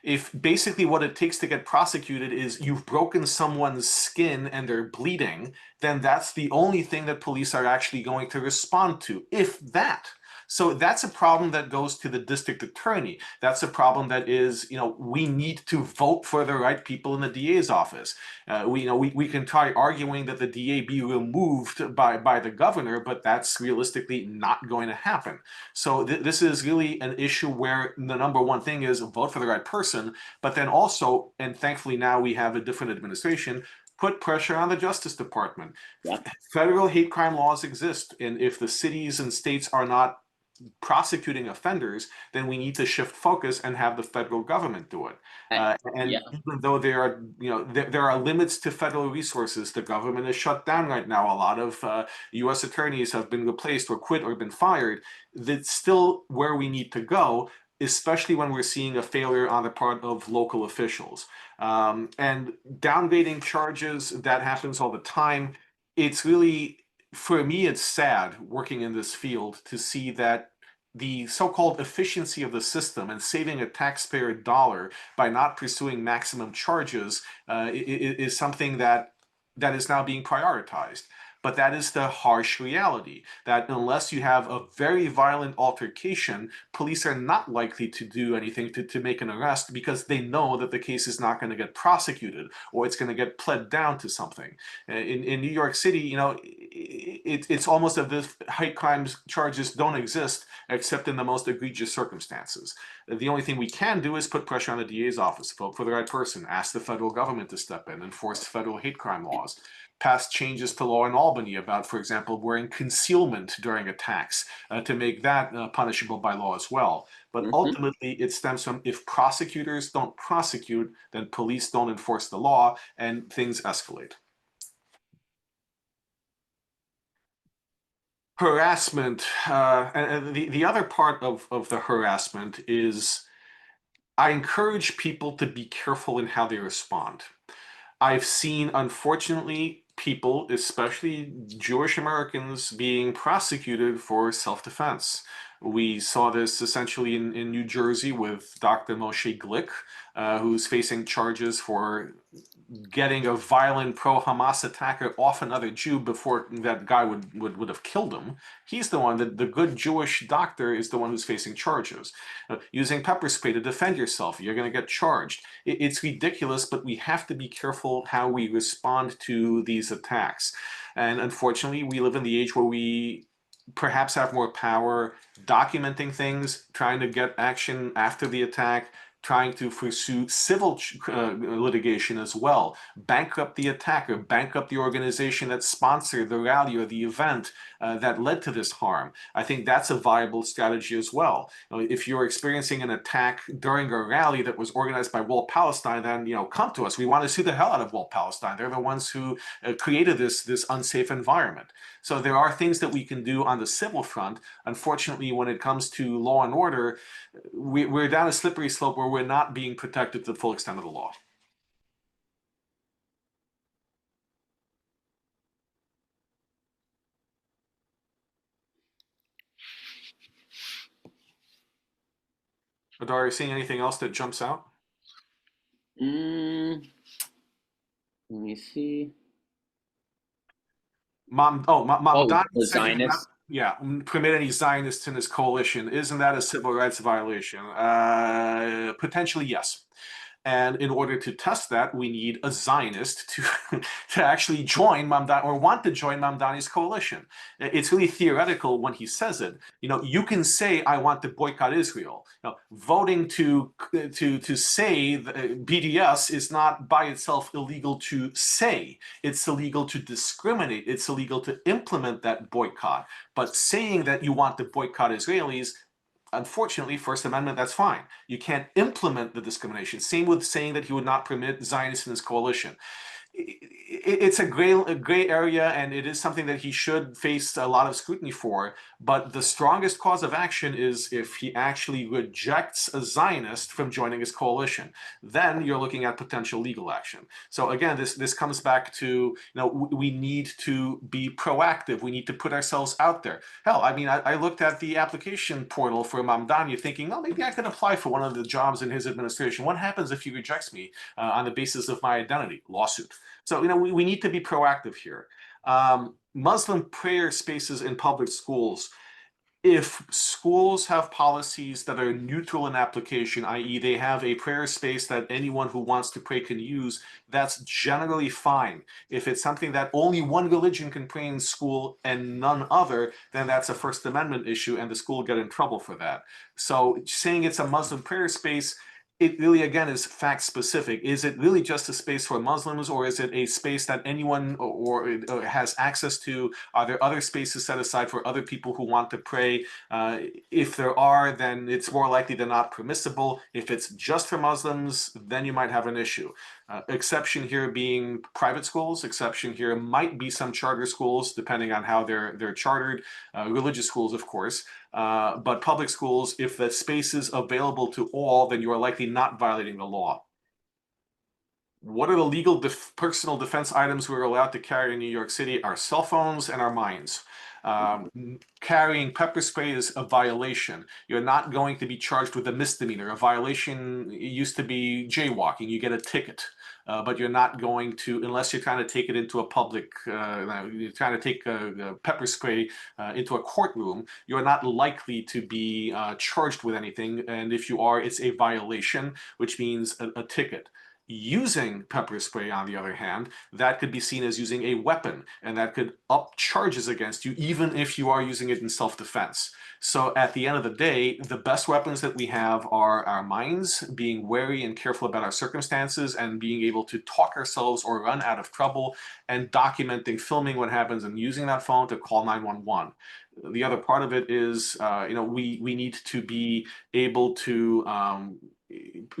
If basically what it takes to get prosecuted is you've broken someone's skin and they're bleeding, then that's the only thing that police are actually going to respond to, if that. So that's a problem that goes to the district attorney. That's a problem that is, we need to vote for the right people in the DA's office. We can try arguing that the DA be removed by the governor, but that's realistically not going to happen. So this is really an issue where the number one thing is vote for the right person, but then also, and thankfully now we have a different administration, put pressure on the Justice Department. Yep. Federal hate crime laws exist, and if the cities and states are not prosecuting offenders, then we need to shift focus and have the federal government do it. And Yeah. even though there are, there are limits to federal resources, the government is shut down right now. A lot of U.S. attorneys have been replaced or quit or been fired. That's still where we need to go, especially when we're seeing a failure on the part of local officials. And downgrading charges, that happens all the time. It's really, for me, it's sad working in this field to see that the so-called efficiency of the system and saving a taxpayer dollar by not pursuing maximum charges is something that that is now being prioritized. But that is the harsh reality, that unless you have a very violent altercation, police are not likely to do anything to make an arrest, because they know that the case is not going to get prosecuted, or it's going to get pled down to something. In New York City, it's almost as if hate crimes charges don't exist except in the most egregious circumstances. The only thing we can do is put pressure on the DA's office, vote for the right person, ask the federal government to step in, enforce federal hate crime laws, pass changes to law in Albany about, for example, wearing concealment during attacks, to make that punishable by law as well. But Mhm. ultimately, it stems from, if prosecutors don't prosecute, then police don't enforce the law, and things escalate. Harassment, and the other part of the harassment is, I encourage people to be careful in how they respond. I've seen, unfortunately, people, especially Jewish Americans, being prosecuted for self-defense. We saw this essentially in New Jersey with Dr. Moshe Glick, who's facing charges for getting a violent pro-Hamas attacker off another Jew before that guy would have killed him. He's the one, the good Jewish doctor is the one who's facing charges. Using pepper spray to defend yourself, you're going to get charged. It's ridiculous, but we have to be careful how we respond to these attacks. And unfortunately, we live in the age where we perhaps have more power documenting things, trying to get action after the attack, trying to pursue civil litigation as well, bankrupt the attacker, bankrupt the organization that sponsored the rally or the event that led to this harm. I think that's a viable strategy as well. If you're experiencing an attack during a rally that was organized by Wall Palestine, then come to us. We want to sue the hell out of Wall Palestine. They're the ones who created this unsafe environment. So there are things that we can do on the civil front. Unfortunately, when it comes to law and order, we're down a slippery slope where we're not being protected to the full extent of the law. Adar, are you seeing anything else that jumps out? Mm, let me see. Oh, Mamdani the said he's not, Zionists. yeah, permit any Zionists in his coalition. Isn't that a civil rights violation? Potentially, yes. And in order to test that, we need a Zionist to to actually join Mamdani, or want to join Mamdani's coalition. It's really theoretical when he says it. You can say, I want to boycott Israel. Voting to say BDS is not by itself illegal to say. It's illegal to discriminate. It's illegal to implement that boycott. But saying that you want to boycott Israelis, unfortunately, First Amendment, that's fine. You can't implement the discrimination. Same with saying that he would not permit Zionists in his coalition. It's a gray area, and it is something that he should face a lot of scrutiny for. But the strongest cause of action is if he actually rejects a Zionist from joining his coalition. Then you're looking at potential legal action. So again, this comes back to, we need to be proactive. We need to put ourselves out there. Hell, I mean, I looked at the application portal for Mamdani thinking, oh, maybe I could apply for one of the jobs in his administration. What happens if he rejects me on the basis of my identity? Lawsuit. So, we need to be proactive here. Muslim prayer spaces in public schools. If schools have policies that are neutral in application, i.e., they have a prayer space that anyone who wants to pray can use, that's generally fine. If it's something that only one religion can pray in school and none other, then that's a First Amendment issue, and the school will get in trouble for that. So saying it's a Muslim prayer space, it really, again, is fact specific. Is it really just a space for Muslims, or is it a space that anyone or has access to? Are there other spaces set aside for other people who want to pray? If there are, then it's more likely than not permissible. If it's just for Muslims, then you might have an issue. Exception here being private schools. Exception here might be some charter schools, depending on how they're chartered. Religious schools, of course. But public schools, if the space is available to all, then you are likely not violating the law. What are the legal personal defense items we're allowed to carry in New York City? Our cell phones and our minds. Carrying pepper spray is a violation. You're not going to be charged with a misdemeanor. A violation used to be jaywalking. You get a ticket. But you're not going to, unless you're trying to take it into a public, you're trying to take a pepper spray into a courtroom, you're not likely to be charged with anything. And if you are, it's a violation, which means a ticket. Using pepper spray, on the other hand, that could be seen as using a weapon, and that could up charges against you, even if you are using it in self-defense. So at the end of the day, the best weapons that we have are our minds, being wary and careful about our circumstances, and being able to talk ourselves or run out of trouble, and documenting, filming what happens, and using that phone to call 911. The other part of it is, we need to be able to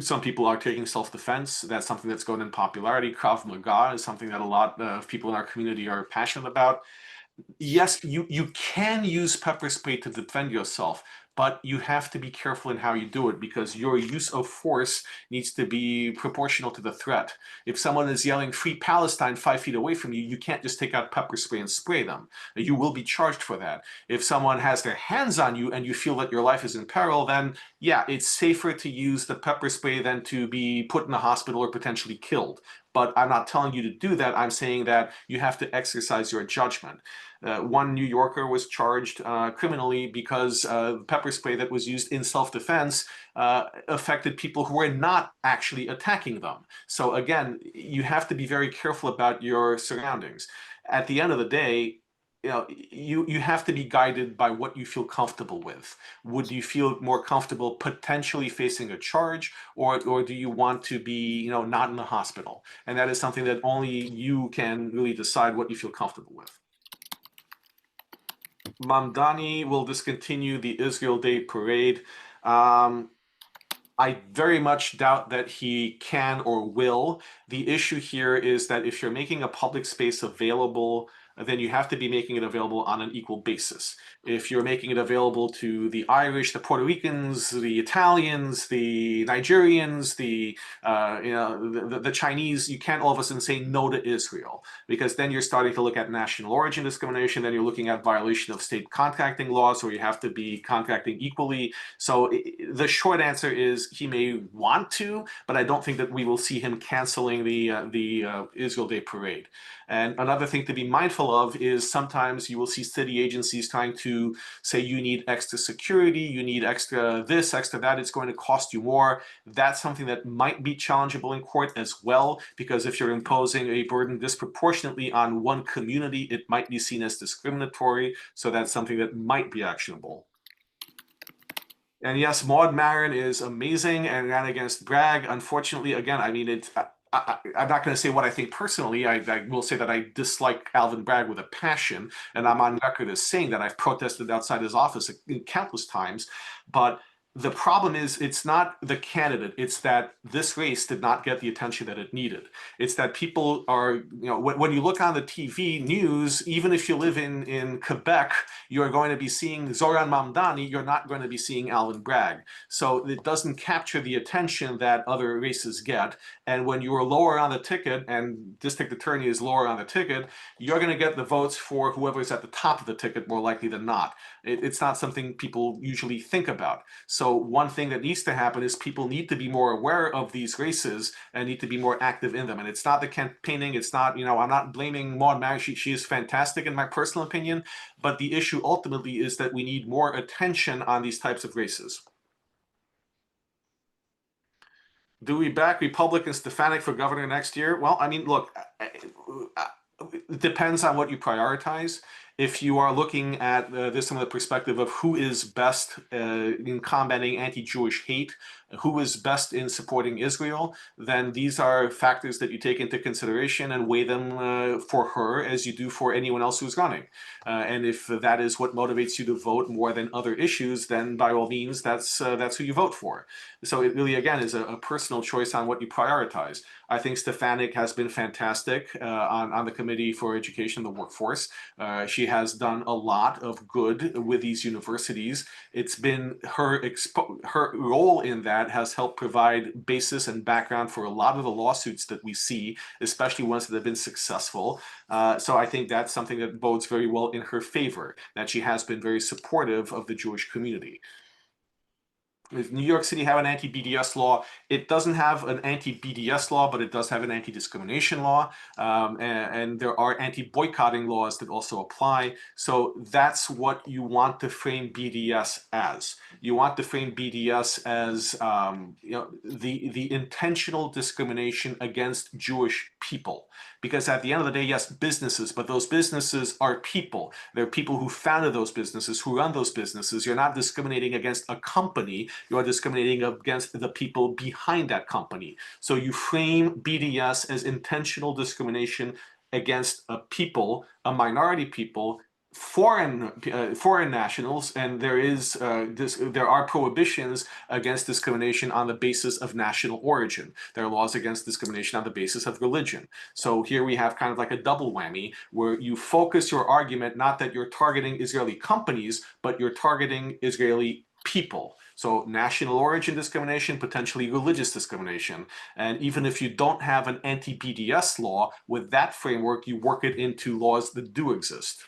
some people are taking self-defense. That's something that's going in popularity. Krav Maga is something that a lot of people in our community are passionate about. Yes, you can use pepper spray to defend yourself, but you have to be careful in how you do it because your use of force needs to be proportional to the threat. If someone is yelling "Free Palestine" 5 feet away from you, you can't just take out pepper spray and spray them. You will be charged for that. If someone has their hands on you and you feel that your life is in peril, then yeah, it's safer to use the pepper spray than to be put in the hospital or potentially killed. But I'm not telling you to do that. I'm saying that you have to exercise your judgment. One New Yorker was charged criminally because pepper spray that was used in self-defense affected people who were not actually attacking them. So again, you have to be very careful about your surroundings. At the end of the day, you have to be guided by what you feel comfortable with. Would you feel more comfortable potentially facing a charge, or do you want to be, not in the hospital? And that is something that only you can really decide what you feel comfortable with. Mamdani will discontinue the Israel Day parade. I very much doubt that he can or will. The issue here is that if you're making a public space available, then you have to be making it available on an equal basis. If you're making it available to the Irish, the Puerto Ricans, the Italians, the Nigerians, the Chinese, you can't all of a sudden say no to Israel, because then you're starting to look at national origin discrimination. Then you're looking at violation of state contracting laws, where you have to be contracting equally. So the short answer is he may want to, but I don't think that we will see him canceling the Israel Day parade. And another thing to be mindful of is sometimes you will see city agencies trying to say you need extra security, you need extra this, extra that, it's going to cost you more. That's something that might be challengeable in court as well, because if you're imposing a burden disproportionately on one community, it might be seen as discriminatory. So that's something that might be actionable. And yes, Maud Maron is amazing and ran against Bragg. Unfortunately, again, I mean, I'm not going to say what I think personally. I will say that I dislike Alvin Bragg with a passion, and I'm on record as saying that I've protested outside his office countless times. But the problem is, it's not the candidate. It's that this race did not get the attention that it needed. It's that people are, when you look on the TV news, even if you live in Quebec, you're going to be seeing Zoran Mamdani. You're not going to be seeing Alvin Bragg. So it doesn't capture the attention that other races get. And when you are lower on the ticket, and district attorney is lower on the ticket, you're going to get the votes for whoever's at the top of the ticket more likely than not. It's not something people usually think about. So one thing that needs to happen is people need to be more aware of these races and need to be more active in them. And it's not the campaigning. It's not, I'm not blaming Maud Mag. She is fantastic in my personal opinion. But the issue ultimately is that we need more attention on these types of races. Do we back Republican Stefanik for governor next year? Well, I mean, look, it depends on what you prioritize. If you are looking at this from the perspective of who is best in combating anti-Jewish hate, who is best in supporting Israel, then these are factors that you take into consideration and weigh them for her as you do for anyone else who's running. And if that is what motivates you to vote more than other issues, then by all means, that's who you vote for. So it really, again, is a personal choice on what you prioritize. I think Stefanik has been fantastic on the Committee for Education and the Workforce. She has done a lot of good with these universities. It's been her role in that that has helped provide basis and background for a lot of the lawsuits that we see, especially ones that have been successful. So I think that's something that bodes very well in her favor, that she has been very supportive of the Jewish community. Does New York City have an anti-BDS law? It doesn't have an anti-BDS law, but it does have an anti-discrimination law. And there are anti-boycotting laws that also apply. So that's what you want to frame BDS as. You want to frame BDS as the intentional discrimination against Jewish people. Because at the end of the day, yes, businesses, but those businesses are people. They're people who founded those businesses, who run those businesses. You're not discriminating against a company. You are discriminating against the people behind that company. So you frame BDS as intentional discrimination against a people, a minority people, foreign nationals, and there are prohibitions against discrimination on the basis of national origin. There are laws against discrimination on the basis of religion. So here we have kind of like a double whammy where you focus your argument not that you're targeting Israeli companies, but you're targeting Israeli people. So national origin discrimination, potentially religious discrimination. And even if you don't have an anti-BDS law, with that framework, you work it into laws that do exist.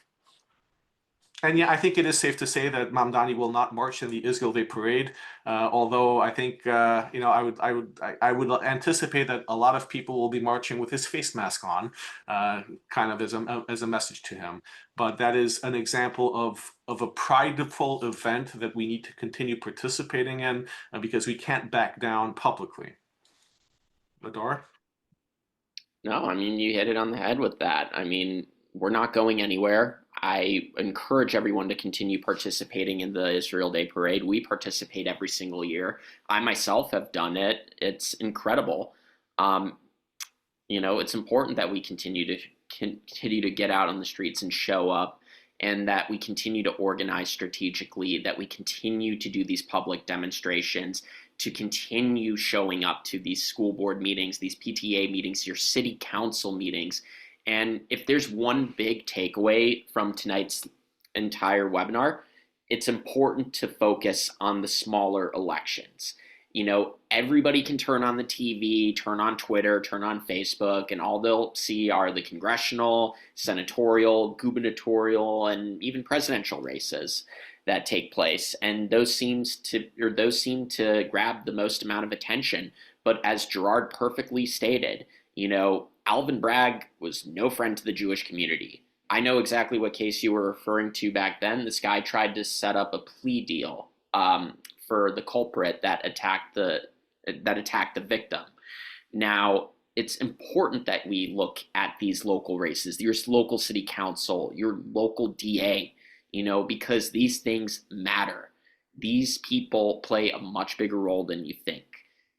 And yeah, I think it is safe to say that Mamdani will not march in the Israel Day parade. Although I think I would anticipate that a lot of people will be marching with his face mask on, kind of as a message to him. But that is an example of a prideful event that we need to continue participating in because we can't back down publicly. Adar? No, I mean, you hit it on the head with that. I mean, we're not going anywhere. I encourage everyone to continue participating in the Israel Day Parade. We participate every single year. I myself have done it. It's incredible. It's important that we continue to get out on the streets and show up, and that we continue to organize strategically, that we continue to do these public demonstrations, to continue showing up to these school board meetings, these PTA meetings, your city council meetings. And if there's one big takeaway from tonight's entire webinar, it's important to focus on the smaller elections. Everybody can turn on the TV, turn on Twitter, turn on Facebook, and all they'll see are the congressional, senatorial, gubernatorial, and even presidential races that take place. And those seem to grab the most amount of attention. But as Gerard perfectly stated, Alvin Bragg was no friend to the Jewish community. I know exactly what case you were referring to back then. This guy tried to set up a plea deal for the culprit that attacked the victim. Now, it's important that we look at these local races, your local city council, your local DA, because these things matter. These people play a much bigger role than you think.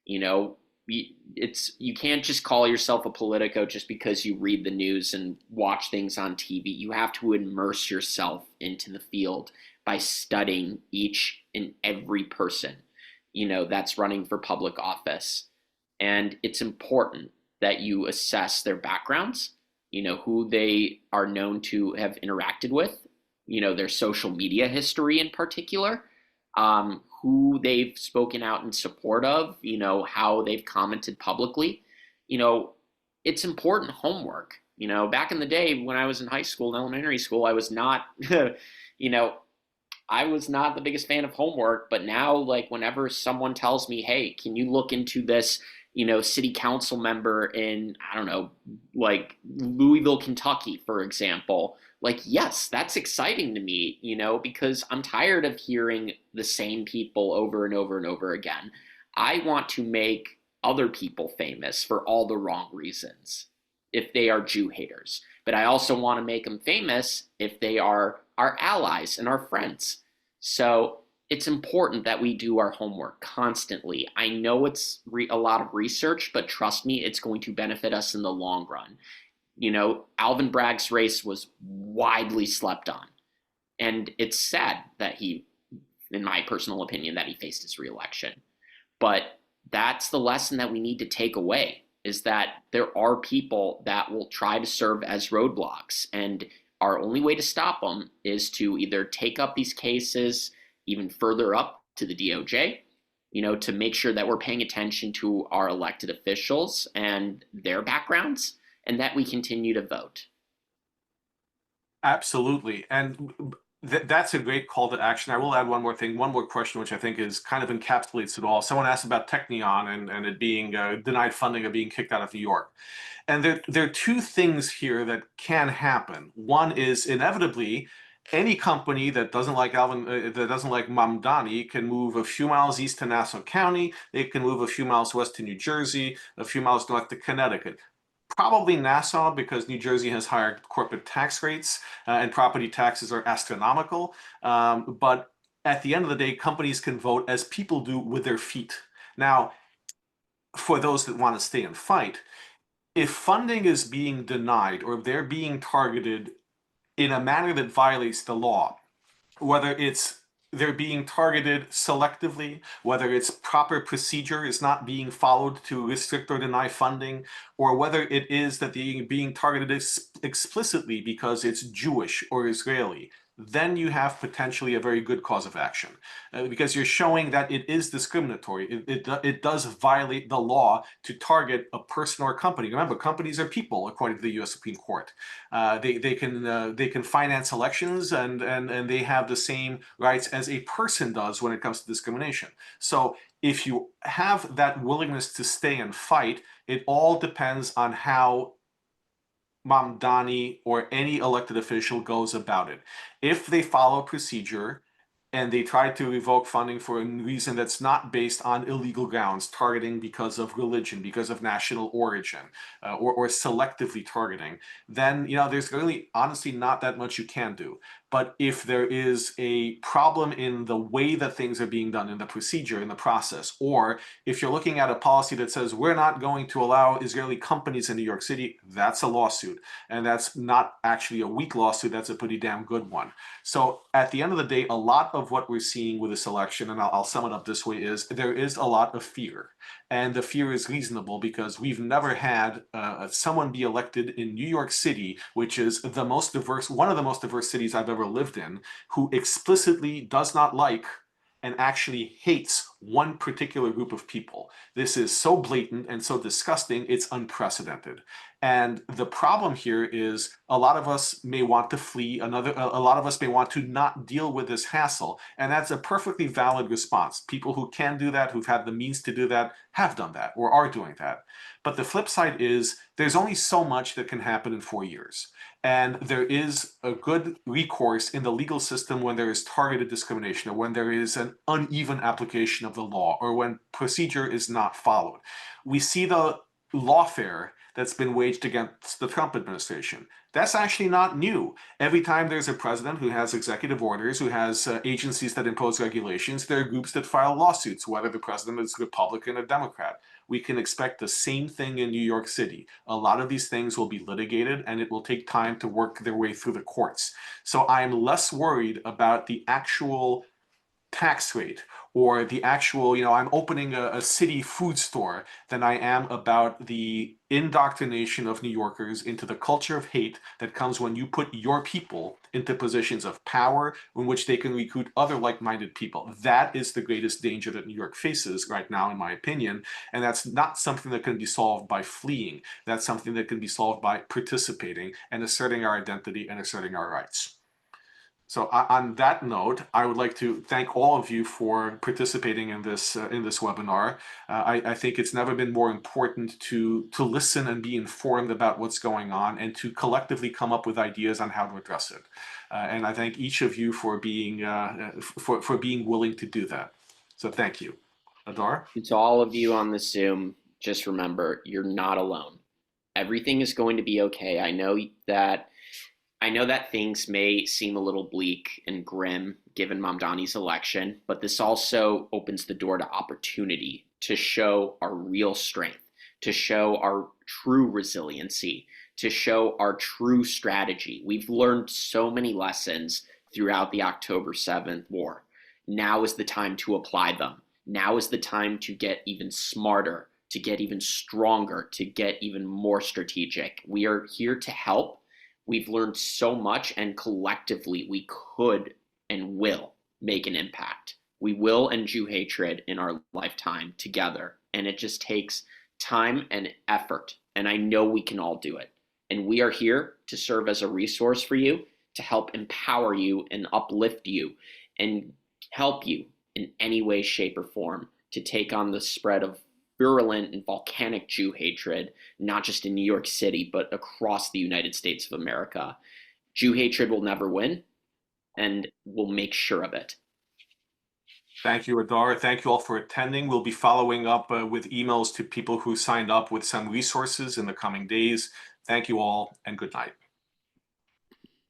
You can't just call yourself a politico just because you read the news and watch things on TV. You have to immerse yourself into the field by studying each and every person, that's running for public office. And it's important that you assess their backgrounds, who they are known to have interacted with, their social media history in particular, who they've spoken out in support of, how they've commented publicly. It's important homework. Back in the day when I was in high school and elementary school, I was not, I was not the biggest fan of homework, but now, like, whenever someone tells me, hey, can you look into this, city council member in, I don't know, like Louisville, Kentucky, for example, like, yes, that's exciting to me, because I'm tired of hearing the same people over and over and over again. I want to make other people famous for all the wrong reasons if they are Jew haters. But I also want to make them famous if they are our allies and our friends. So it's important that we do our homework constantly. I know it's a lot of research, but trust me, it's going to benefit us in the long run. Alvin Bragg's race was widely slept on. And it's sad that he, in my personal opinion, that he faced his reelection. But that's the lesson that we need to take away, is that there are people that will try to serve as roadblocks. And our only way to stop them is to either take up these cases even further up to the DOJ, to make sure that we're paying attention to our elected officials and their backgrounds, and that we continue to vote. Absolutely. And that's a great call to action. I will add one more thing, one more question, which I think is kind of encapsulates it all. Someone asked about Technion and it being denied funding or being kicked out of New York. And there are two things here that can happen. One is inevitably any company that doesn't like that doesn't like Mamdani can move a few miles east to Nassau County. They can move a few miles west to New Jersey, a few miles north to Connecticut. Probably Nassau because New Jersey has higher corporate tax rates and property taxes are astronomical. But at the end of the day, companies can vote as people do with their feet. Now, for those that want to stay and fight, if funding is being denied or they're being targeted in a manner that violates the law, whether it's they're being targeted selectively, whether it's proper procedure is not being followed to restrict or deny funding, or whether it is that they're being targeted explicitly because it's Jewish or Israeli, then you have potentially a very good cause of action because you're showing that it is discriminatory. It does violate the law to target a person or a company. Remember, companies are people, according to the U.S. Supreme Court. They can finance elections and they have the same rights as a person does when it comes to discrimination. So if you have that willingness to stay and fight, it all depends on how Mamdani or any elected official goes about it. If they follow procedure and they try to revoke funding for a reason that's not based on illegal grounds, targeting because of religion, because of national origin, or selectively targeting, then there's really honestly not that much you can do. But if there is a problem in the way that things are being done, in the procedure, in the process, or if you're looking at a policy that says we're not going to allow Israeli companies in New York City, that's a lawsuit. And that's not actually a weak lawsuit, that's a pretty damn good one. So at the end of the day, a lot of what we're seeing with this election, and I'll sum it up this way, is there is a lot of fear. And the fear is reasonable because we've never had someone be elected in New York City, which is the most diverse, one of the most diverse cities I've ever lived in, who explicitly does not like and actually hates one particular group of people. This is so blatant and so disgusting, it's unprecedented. And the problem here is a lot of us may want to flee, a lot of us may want to not deal with this hassle. And that's a perfectly valid response. People who can do that, who've had the means to do that, have done that or are doing that. But the flip side is there's only so much that can happen in 4 years. And there is a good recourse in the legal system when there is targeted discrimination or when there is an uneven application of the law or when procedure is not followed. We see the lawfare that's been waged against the Trump administration. That's actually not new. Every time there's a president who has executive orders, who has agencies that impose regulations, there are groups that file lawsuits, whether the president is Republican or Democrat. We can expect the same thing in New York City. A lot of these things will be litigated and it will take time to work their way through the courts. So I'm less worried about the actual tax rate or the actual, I'm opening a city food store than I am about the indoctrination of New Yorkers into the culture of hate that comes when you put your people into positions of power in which they can recruit other like-minded people. That is the greatest danger that New York faces right now, in my opinion. And that's not something that can be solved by fleeing. That's something that can be solved by participating and asserting our identity and asserting our rights. So on that note, I would like to thank all of you for participating in this webinar. I think it's never been more important to listen and be informed about what's going on and to collectively come up with ideas on how to address it. And I thank each of you for being for being willing to do that. So thank you. Adar? To all of you on the Zoom, just remember, you're not alone. Everything is going to be okay. I know that things may seem a little bleak and grim given Mamdani's election, but this also opens the door to opportunity to show our real strength, to show our true resiliency, to show our true strategy. We've learned so many lessons throughout the October 7th war. Now is the time to apply them. Now is the time to get even smarter, to get even stronger, to get even more strategic. We are here to help. We've learned so much, and collectively we could and will make an impact. We will end Jew hatred in our lifetime together. And it just takes time and effort. And I know we can all do it. And we are here to serve as a resource for you, to help empower you and uplift you and help you in any way, shape, or form to take on the spread of virulent and volcanic Jew hatred, not just in New York City, but across the United States of America. Jew hatred will never win, and we'll make sure of it. Thank you, Adar. Thank you all for attending. We'll be following up with emails to people who signed up with some resources in the coming days. Thank you all, and good night.